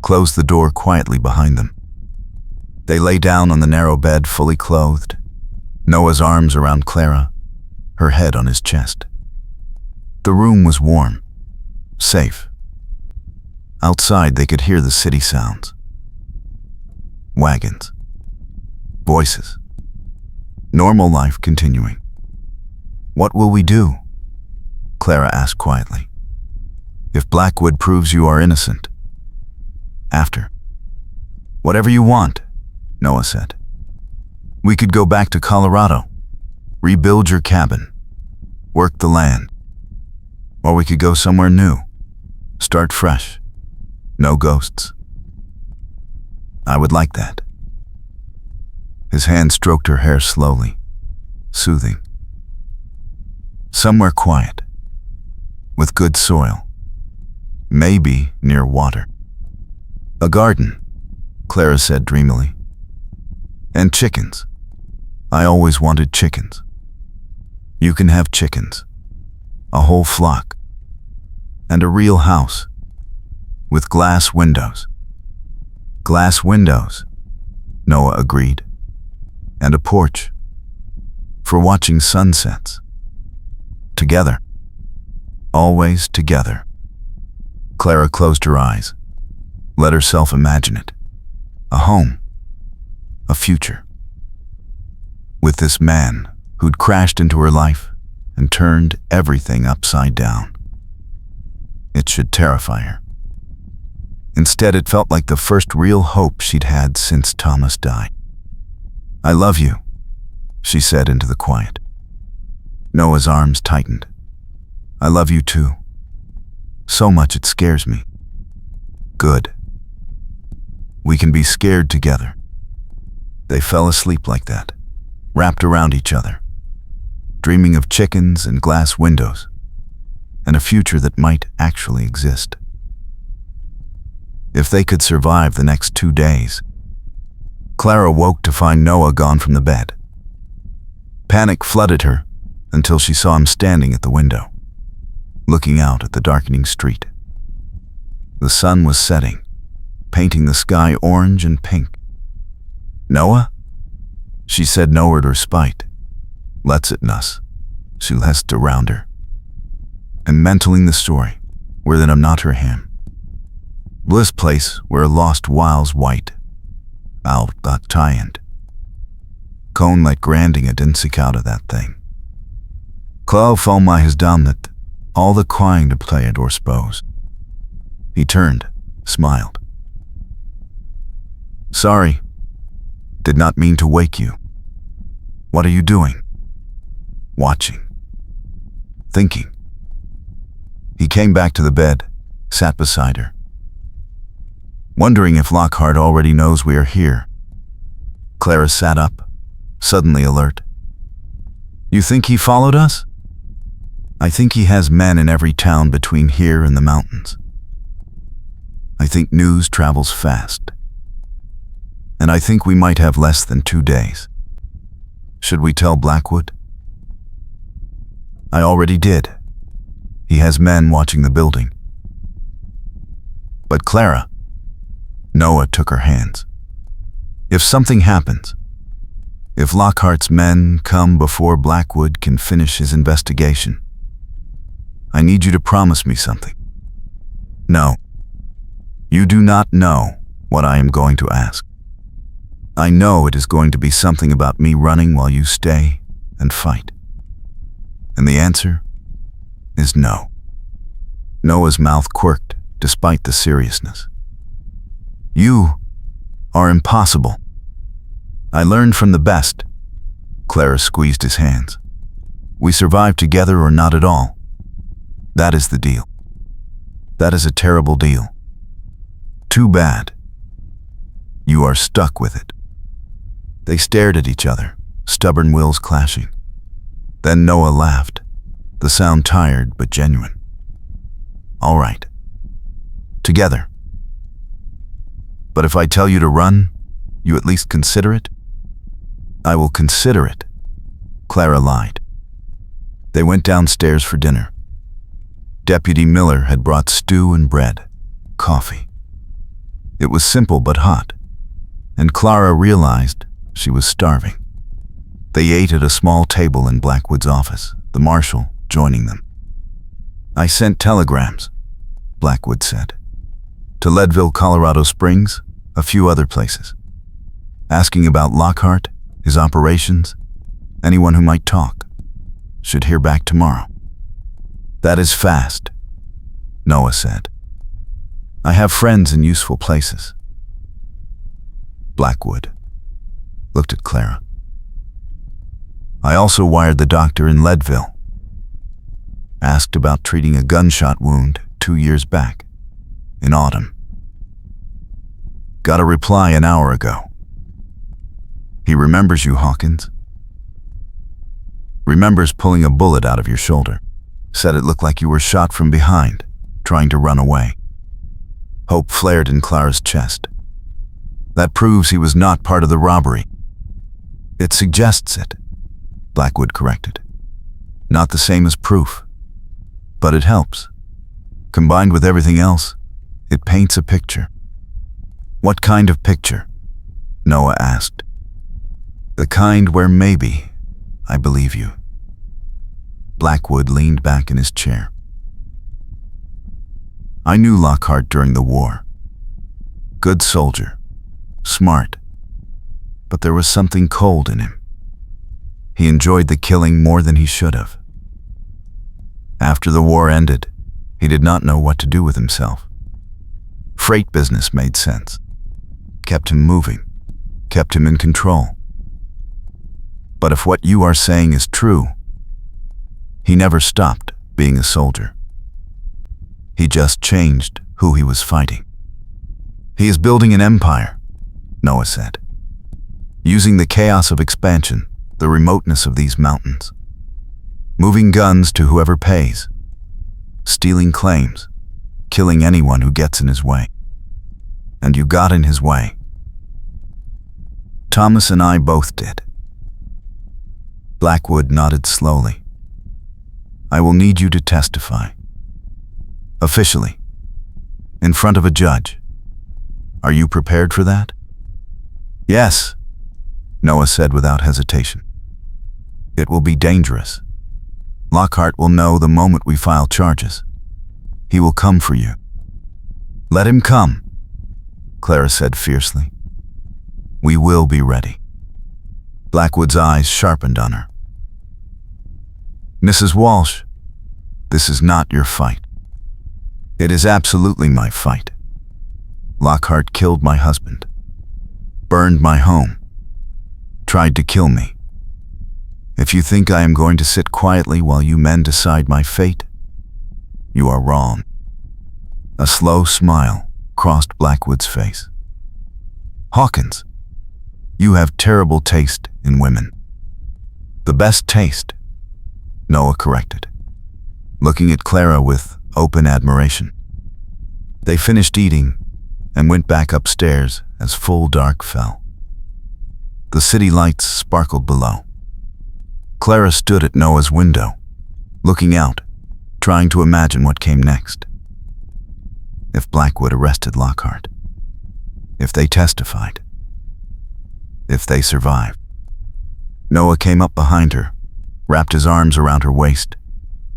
closed the door quietly behind them. They lay down on the narrow bed fully clothed, Noah's arms around Clara, her head on his chest. The room was warm, safe. Outside they could hear the city sounds. Wagons. Voices. Normal life continuing. What will we do? Clara asked quietly. If Blackwood proves you are innocent. After. Whatever you want, Noah said. We could go back to Colorado, rebuild your cabin, work the land. Or we could go somewhere new, start fresh, no ghosts. I would like that. His hand stroked her hair slowly, soothing. Somewhere quiet, with good soil, maybe near water. A garden, Clara said dreamily. And chickens. I always wanted chickens. You can have chickens, a whole flock, and a real house, with glass windows. Glass windows, Noah agreed. And a porch for watching sunsets. Together. Always together. Clara closed her eyes. Let herself imagine it. A home. A future. With this man who'd crashed into her life and turned everything upside down. It should terrify her. Instead, it felt like the first real hope she'd had since Thomas died. "I love you," she said into the quiet. Noah's arms tightened. "I love you too. So much it scares me." "Good. We can be scared together." They fell asleep like that, wrapped around each other, dreaming of chickens and glass windows, and a future that might actually exist. If they could survive the next 2 days. Clara woke to find Noah gone from the bed. Panic flooded her until she saw him standing at the window, looking out at the darkening street. The sun was setting, painting the sky orange and pink. "Noah?" She said no word or spite. "Let's it nuss." She lessed around her. And mentally the story, where then I'm not her him. Bliss place where lost whiles white. Out that tie-end. Cone let granding a dinsik out of that thing. Clow fell my his down that, all the crying to play it or suppose. He turned, smiled. "Sorry. Did not mean to wake you. What are you doing?" "Watching. Thinking." He came back to the bed, sat beside her. "Wondering if Lockhart already knows we are here." Clara sat up, suddenly alert. "You think he followed us?" "I think he has men in every town between here and the mountains. I think news travels fast. And I think we might have less than 2 days. Should we tell Blackwood?" "I already did. He has men watching the building." "But Clara," Noah took her hands. "If something happens, if Lockhart's men come before Blackwood can finish his investigation, I need you to promise me something." "No. You do not know what I am going to ask. I know it is going to be something about me running while you stay and fight. And the answer is no." Noah's mouth quirked despite the seriousness. "You are impossible. I learned from the best." Clara squeezed his hands. "We survive together or not at all. That is the deal. That is a terrible deal. Too bad. You are stuck with it." They stared at each other, stubborn wills clashing. Then Noah laughed, the sound tired but genuine. "All right. Together. But if I tell you to run, you at least consider it?" "I will consider it," Clara lied. They went downstairs for dinner. Deputy Miller had brought stew and bread, coffee. It was simple but hot, and Clara realized she was starving. They ate at a small table in Blackwood's office, the marshal joining them. "I sent telegrams," Blackwood said, "to Leadville, Colorado Springs, a few other places, asking about Lockhart, his operations, anyone who might talk. Should hear back tomorrow." "That is fast," Noah said. "I have friends in useful places." Blackwood looked at Clara. "I also wired the doctor in Leadville. Asked about treating a gunshot wound 2 years back, in autumn. Got a reply an hour ago. He remembers you, Hawkins. Remembers pulling a bullet out of your shoulder. Said it looked like you were shot from behind, trying to run away." Hope flared in Clara's chest. "That proves he was not part of the robbery." "It suggests it," Blackwood corrected. "Not the same as proof. But it helps. Combined with everything else, it paints a picture." "What kind of picture?" Noah asked. The kind where maybe I believe you. Blackwood leaned back in his chair. I knew Lockhart during the war. Good soldier, smart, but there was something cold in him. He enjoyed the killing more than he should have. After the war ended, he did not know what to do with himself. Freight business made sense. Kept him moving, kept him in control. But if what you are saying is true, he never stopped being a soldier. He just changed who he was fighting. He is building an empire, Noah said, using the chaos of expansion, the remoteness of these mountains, moving guns to whoever pays, stealing claims, killing anyone who gets in his way. And you got in his way. Thomas and I both did. Blackwood nodded slowly. I will need you to testify. Officially. In front of a judge. Are you prepared for that? Yes, Noah said without hesitation. It will be dangerous. Lockhart will know the moment we file charges. He will come for you. Let him come, Clara said fiercely. We will be ready. Blackwood's eyes sharpened on her. Mrs. Walsh, this is not your fight. It is absolutely my fight. Lockhart killed my husband, burned my home, tried to kill me. If you think I am going to sit quietly while you men decide my fate, you are wrong. A slow smile crossed Blackwood's face. Hawkins, you have terrible taste in women. The best taste, Noah corrected, looking at Clara with open admiration. They finished eating and went back upstairs as full dark fell. The city lights sparkled below. Clara stood at Noah's window, looking out, trying to imagine what came next. If Blackwood arrested Lockhart, if they testified, if they survived. Noah came up behind her, wrapped his arms around her waist,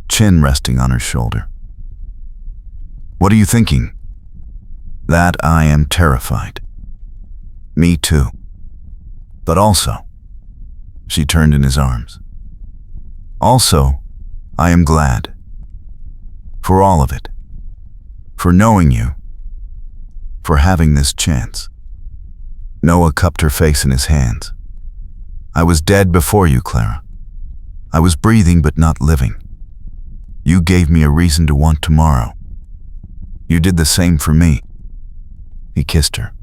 chin resting on her shoulder. What are you thinking? That I am terrified. Me too. But also, she turned in his arms. Also, I am glad. For all of it. For knowing you. For having this chance. Noah cupped her face in his hands. I was dead before you, Clara. I was breathing but not living. You gave me a reason to want tomorrow. You did the same for me. He kissed her,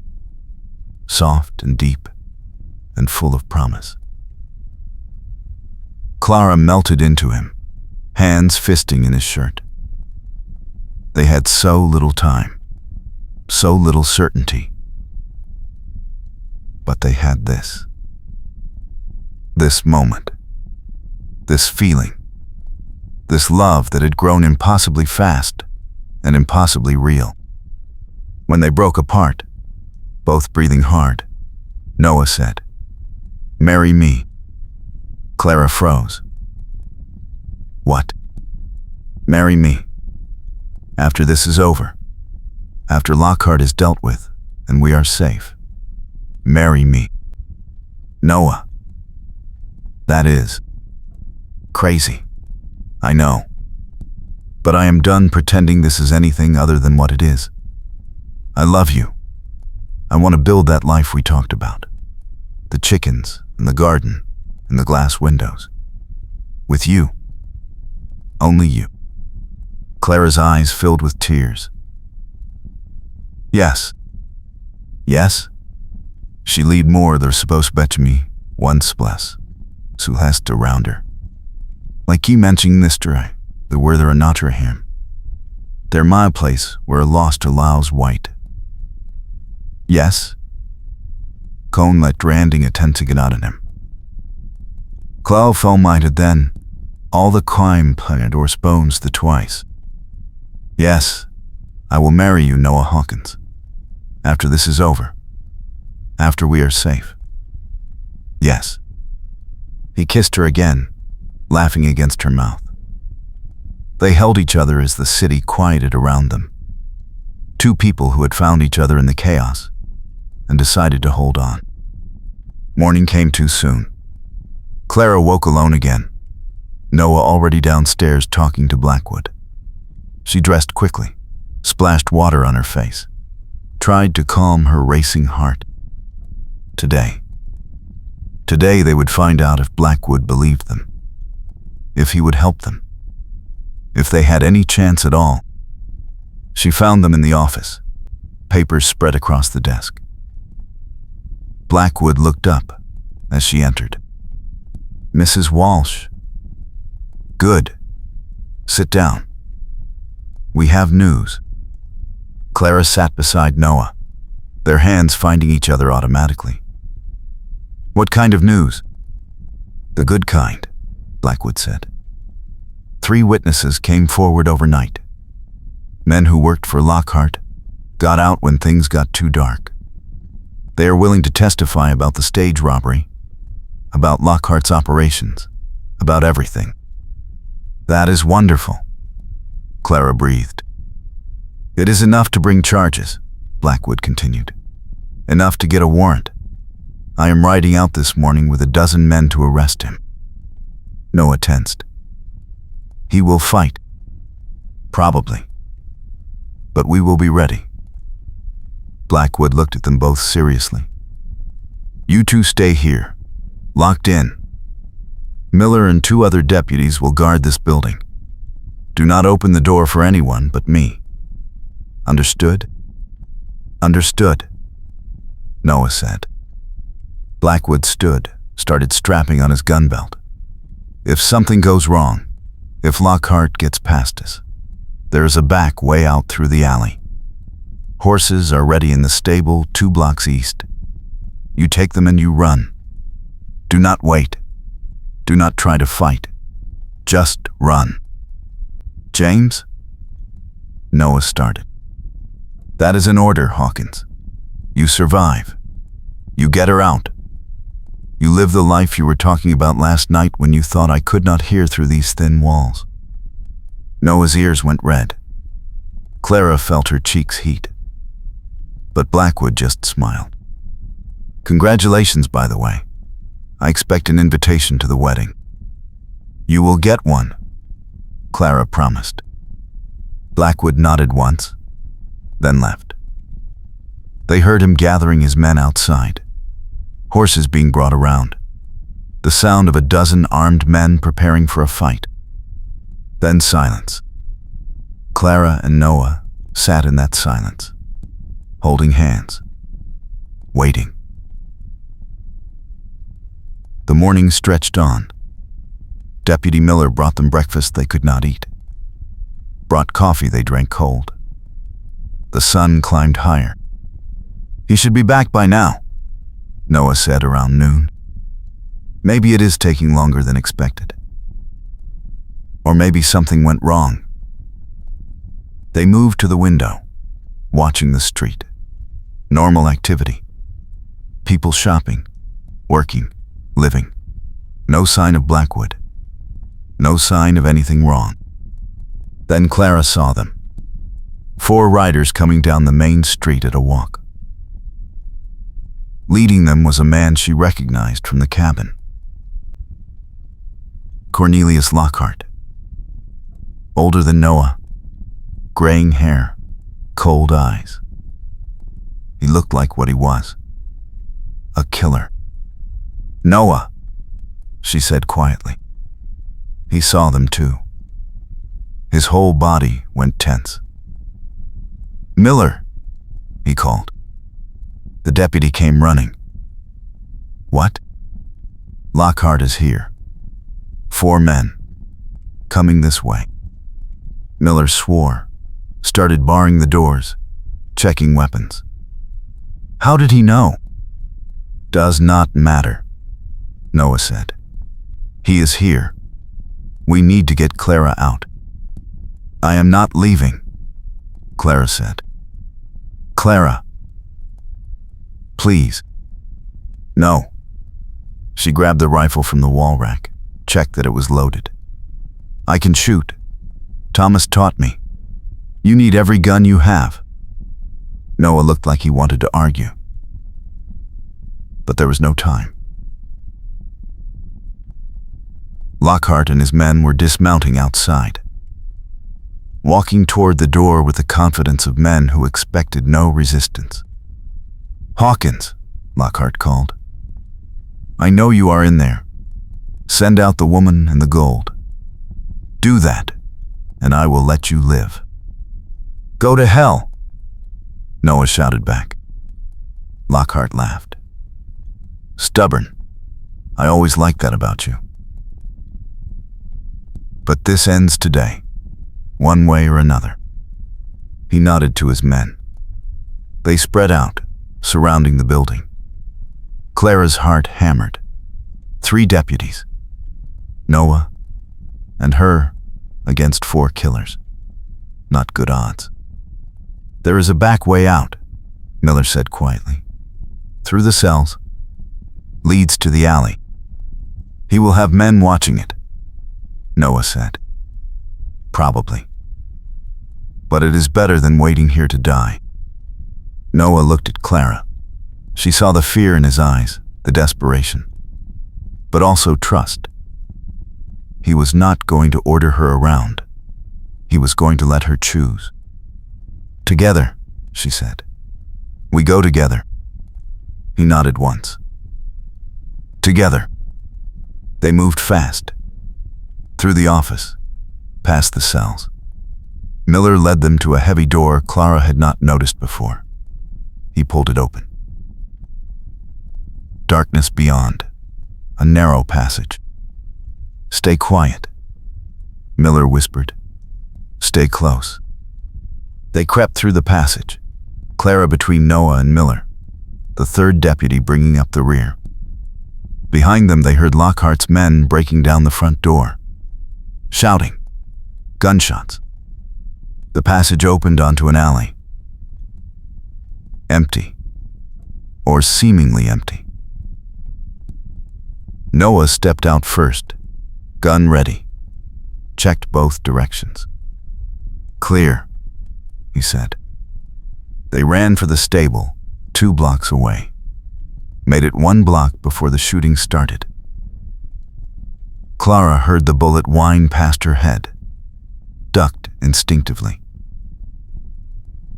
soft and deep and full of promise. Clara melted into him, hands fisting in his shirt. They had so little time, so little certainty. But they had this. This moment. This feeling. This love that had grown impossibly fast and impossibly real. When they broke apart, both breathing hard, Noah said, "Marry me." Clara froze. What? Marry me. After this is over. After Lockhart is dealt with and we are safe. Marry me. Noah. That is crazy. I know. But I am done pretending this is anything other than what it is. I love you. I want to build that life we talked about. The chickens and the garden and the glass windows. With you. Only you. Clara's eyes filled with tears. Yes. Yes? She lead more der supposed bet me once bless. Så hast around her. Like you mentioning this dry, the where there are not her him. They're my place where a lost allows white. Yes? Cone let dranding attend to get out of him. Clow fell minded then, all the crime planet or spoons the twice. Yes, I will marry you, Noah Hawkins. After this is over. After we are safe. Yes. He kissed her again, laughing against her mouth. They held each other as the city quieted around them. Two people who had found each other in the chaos and decided to hold on. Morning came too soon. Clara woke alone again, Noah already downstairs talking to Blackwood. She dressed quickly, splashed water on her face, tried to calm her racing heart. Today they would find out if Blackwood believed them, if he would help them, if they had any chance at all. She found them in the office, papers spread across the desk. Blackwood looked up as she entered. Mrs. Walsh. Good. Sit down. We have news. Clara sat beside Noah, their hands finding each other automatically. What kind of news? The good kind, Blackwood said. 3 witnesses came forward overnight. Men who worked for Lockhart, got out when things got too dark. They are willing to testify about the stage robbery, about Lockhart's operations, about everything. That is wonderful, Clara breathed. It is enough to bring charges, Blackwood continued. Enough to get a warrant. I am riding out this morning with 12 men to arrest him. Noah tensed. He will fight. Probably. But we will be ready. Blackwood looked at them both seriously. You two stay here, locked in. Miller and 2 other deputies will guard this building. Do not open the door for anyone but me. Understood? Understood, Noah said. Blackwood stood, started strapping on his gun belt. If something goes wrong, if Lockhart gets past us, there is a back way out through the alley. Horses are ready in the stable 2 blocks east. You take them and you run. Do not wait. Do not try to fight. Just run. James? Noah started. That is an order, Hawkins. You survive. You get her out. You live the life you were talking about last night when you thought I could not hear through these thin walls. Noah's ears went red. Clara felt her cheeks heat. But Blackwood just smiled. Congratulations, by the way. I expect an invitation to the wedding. You will get one, Clara promised. Blackwood nodded once, then left. They heard him gathering his men outside. Horses being brought around. The sound of 12 armed men preparing for a fight. Then silence. Clara and Noah sat in that silence, holding hands, waiting. The morning stretched on. Deputy Miller brought them breakfast they could not eat. Brought coffee they drank cold. The sun climbed higher. He should be back by now, Noah said around noon. Maybe it is taking longer than expected. Or maybe something went wrong. They moved to the window, watching the street. Normal activity. People shopping, working, living. No sign of Blackwood. No sign of anything wrong. Then Clara saw them. 4 riders coming down the main street at a walk. Leading them was a man she recognized from the cabin. Cornelius Lockhart. Older than Noah. Graying hair, cold eyes. He looked like what he was. A killer. Noah, she said quietly. He saw them too. His whole body went tense. Miller, he called. The deputy came running. What? Lockhart is here. 4 men. Coming this way. Miller swore, started barring the doors, checking weapons. How did he know? Does not matter, Noah said. He is here. We need to get Clara out. I am not leaving, Clara said. Clara. Please, No. She grabbed the rifle from the wall rack, checked that it was loaded. I can shoot. Thomas taught me. You need every gun you have. Noah looked like he wanted to argue. But there was no time. Lockhart and his men were dismounting outside, walking toward the door with the confidence of men who expected no resistance. Hawkins, Lockhart called. I know you are in there. Send out the woman and the gold. Do that, and I will let you live. Go to hell, Noah shouted back. Lockhart laughed. Stubborn. I always liked that about you. But this ends today, one way or another. He nodded to his men. They spread out, surrounding the building. Clara's heart hammered. 3 deputies. Noah and her against 4 killers. Not good odds. There is a back way out, Miller said quietly. Through the cells. Leads to the alley. He will have men watching it, Noah said. Probably. But it is better than waiting here to die. Noah looked at Clara. She saw the fear in his eyes, the desperation, but also trust. He was not going to order her around. He was going to let her choose. Together, she said. We go together. He nodded once. Together. They moved fast. Through the office, past the cells. Miller led them to a heavy door Clara had not noticed before. He pulled it open. Darkness beyond, a narrow passage. Stay quiet, Miller whispered. Stay close. They crept through the passage, Clara between Noah and Miller, the 3rd deputy bringing up the rear. Behind them they heard Lockhart's men breaking down the front door. Shouting. Gunshots. The passage opened onto an alley. Empty. Or seemingly empty. Noah stepped out first, gun ready. Checked both directions. Clear, he said. They ran for the stable, 2 blocks away. Made it 1 block before the shooting started. Clara heard the bullet whine past her head, ducked instinctively.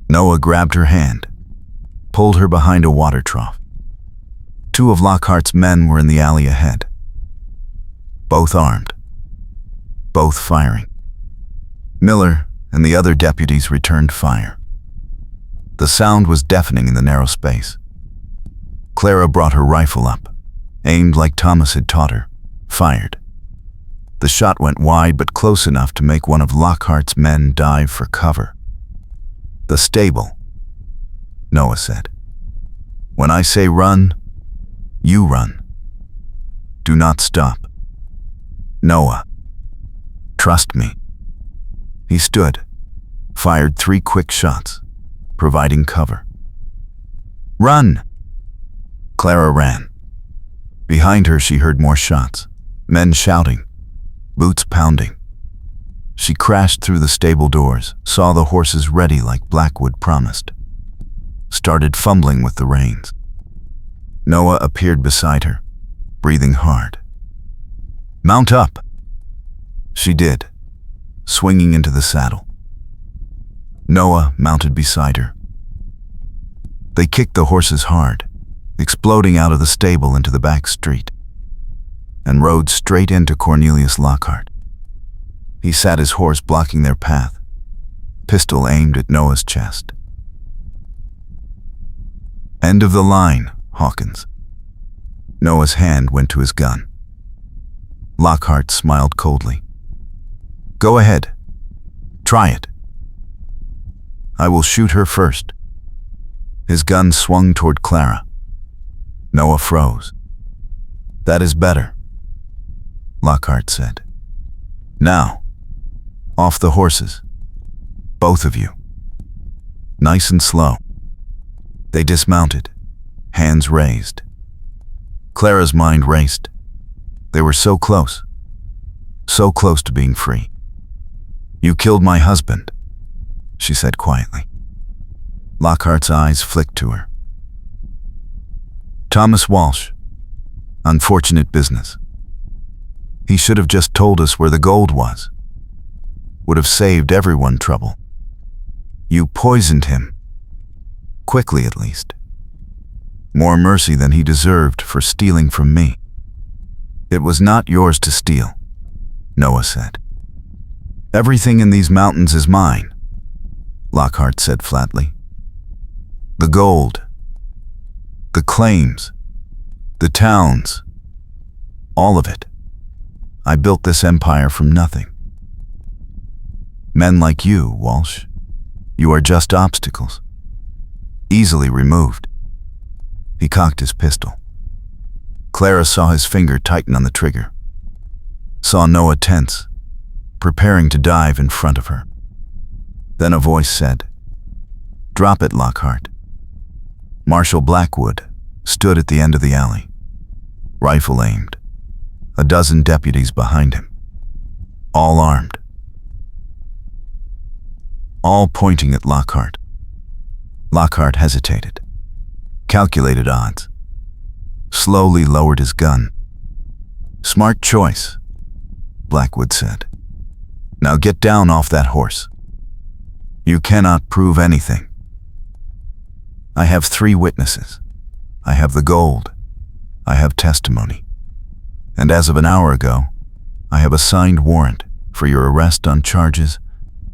Noah grabbed her hand, pulled her behind a water trough. 2 of Lockhart's men were in the alley ahead. Both armed, both firing. Miller and the other deputies returned fire. The sound was deafening in the narrow space. Clara brought her rifle up, aimed like Thomas had taught her, fired. The shot went wide but close enough to make one of Lockhart's men dive for cover. The stable, Noah said. When I say run, you run. Do not stop. Noah, trust me. He stood, fired 3 quick shots, providing cover. Run! Clara ran. Behind her she heard more shots, men shouting, boots pounding. She crashed through the stable doors, saw the horses ready like Blackwood promised. Started fumbling with the reins. Noah appeared beside her, breathing hard. Mount up! She did, swinging into the saddle. Noah mounted beside her. They kicked the horses hard, exploding out of the stable into the back street, and rode straight into Cornelius Lockhart. He sat his horse blocking their path, pistol aimed at Noah's chest. End of the line, Hawkins. Noah's hand went to his gun. Lockhart smiled coldly. Go ahead. Try it. I will shoot her first. His gun swung toward Clara. Noah froze. That is better, Lockhart said. Now, off the horses. Both of you. Nice and slow. They dismounted, hands raised. Clara's mind raced. They were so close to being free. "You killed my husband," she said quietly. Lockhart's eyes flicked to her. "Thomas Walsh. Unfortunate business. He should have just told us where the gold was. Would have saved everyone trouble. You poisoned him. Quickly, at least. More mercy than he deserved for stealing from me." "It was not yours to steal," Noah said. "Everything in these mountains is mine," Lockhart said flatly. "The gold, the claims, the towns, all of it. I built this empire from nothing. Men like you, Walsh, you are just obstacles, easily removed." He cocked his pistol. Clara saw his finger tighten on the trigger, saw Noah tense, preparing to dive in front of her. Then a voice said, "Drop it, Lockhart." Marshal Blackwood stood at the end of the alley, rifle aimed, a dozen deputies behind him, all armed, all pointing at Lockhart. Lockhart hesitated, calculated odds, slowly lowered his gun. "Smart choice," Blackwood said. "Now get down off that horse. You cannot prove anything. I have 3 witnesses. I have the gold. I have testimony. And as of an hour ago, I have a signed warrant for your arrest on charges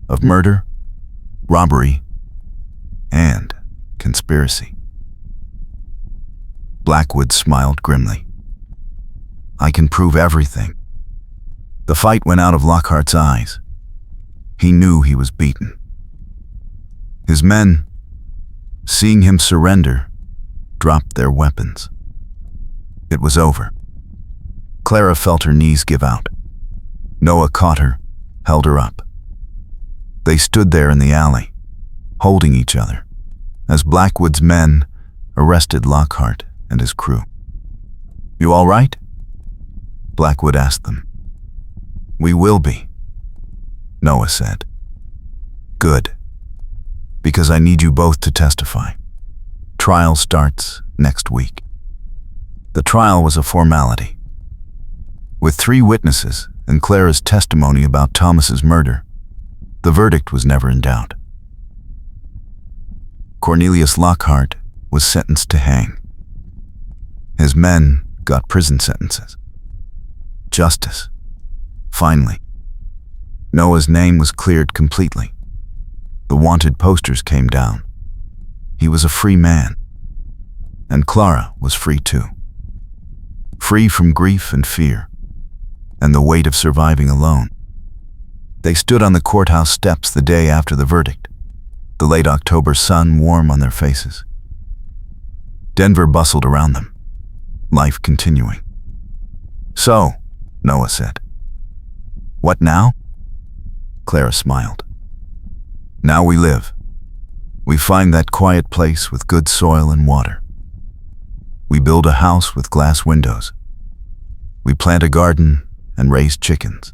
of murder, robbery, and conspiracy." Blackwood smiled grimly. "I can prove everything." The fight went out of Lockhart's eyes. He knew he was beaten. His men, seeing him surrender, dropped their weapons. It was over. Clara felt her knees give out. Noah caught her, held her up. They stood there in the alley, holding each other, as Blackwood's men arrested Lockhart and his crew. "You all right?" Blackwood asked them. "We will be," Noah said. "Good. Because I need you both to testify. Trial starts next week." The trial was a formality. With 3 witnesses and Clara's testimony about Thomas's murder, the verdict was never in doubt. Cornelius Lockhart was sentenced to hang. His men got prison sentences. Justice. Finally. Noah's name was cleared completely. The wanted posters came down. He was a free man. And Clara was free too. Free from grief and fear, and the weight of surviving alone. They stood on the courthouse steps the day after the verdict, the late October sun warm on their faces. Denver bustled around them, life continuing. "So," Noah said. "What now?" Clara smiled. "Now we live. We find that quiet place with good soil and water. We build a house with glass windows. We plant a garden and raise chickens.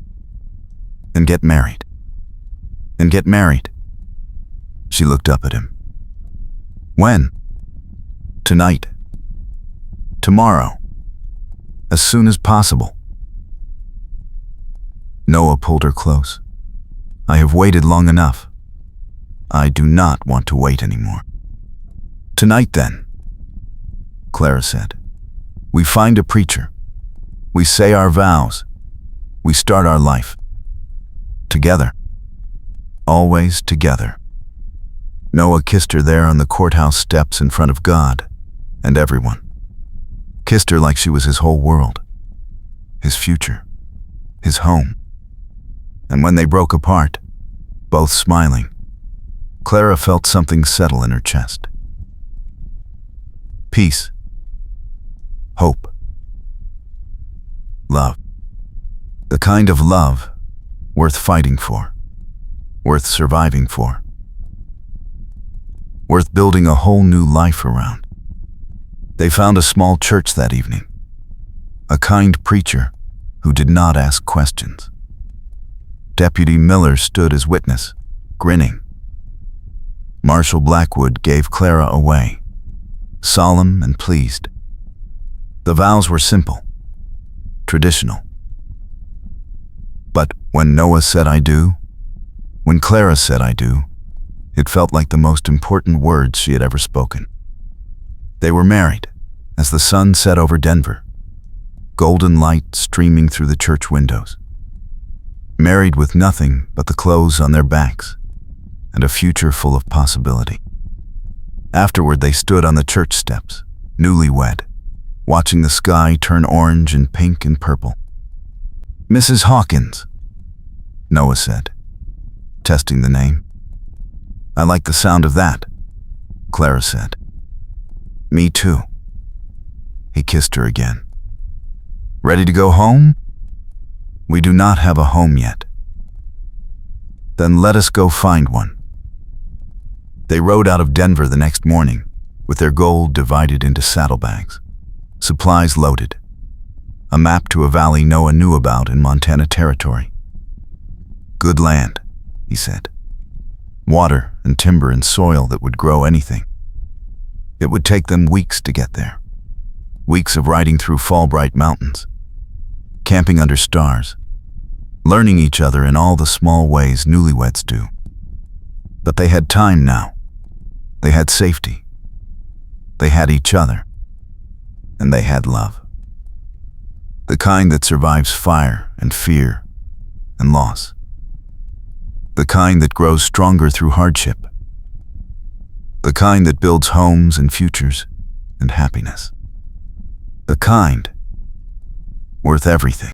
And get married. And get married." She looked up at him. "When?" "Tonight. Tomorrow. As soon as possible." Noah pulled her close. "I have waited long enough. I do not want to wait anymore." "Tonight, then," Clara said. "We find a preacher. We say our vows. We start our life. Together. Always together." Noah kissed her there on the courthouse steps in front of God and everyone. Kissed her like she was his whole world, his future, his home. And when they broke apart, both smiling, Clara felt something settle in her chest. Peace. Hope. Love. The kind of love worth fighting for, worth surviving for, worth building a whole new life around. They found a small church that evening, a kind preacher who did not ask questions. Deputy Miller stood as witness, grinning. Marshal Blackwood gave Clara away, solemn and pleased. The vows were simple, traditional. But when Noah said "I do," when Clara said "I do," it felt like the most important words she had ever spoken. They were married as the sun set over Denver, golden light streaming through the church windows. Married with nothing but the clothes on their backs and a future full of possibility. Afterward, they stood on the church steps, newlywed, watching the sky turn orange and pink and purple. "Mrs. Hawkins," Noah said, testing the name. "I like the sound of that," Clara said. "Me too." He kissed her again. "Ready to go home?" "We do not have a home yet." "Then let us go find one." They rode out of Denver the next morning, with their gold divided into saddlebags, supplies loaded, a map to a valley Noah knew about in Montana Territory. "Good land," he said. "Water and timber and soil that would grow anything." It would take them weeks to get there. Weeks of riding through Fallbright Mountains, camping under stars, learning each other in all the small ways newlyweds do. But they had time now. They had safety. They had each other. And they had love. The kind that survives fire and fear and loss. The kind that grows stronger through hardship. The kind that builds homes and futures and happiness. The kind worth everything.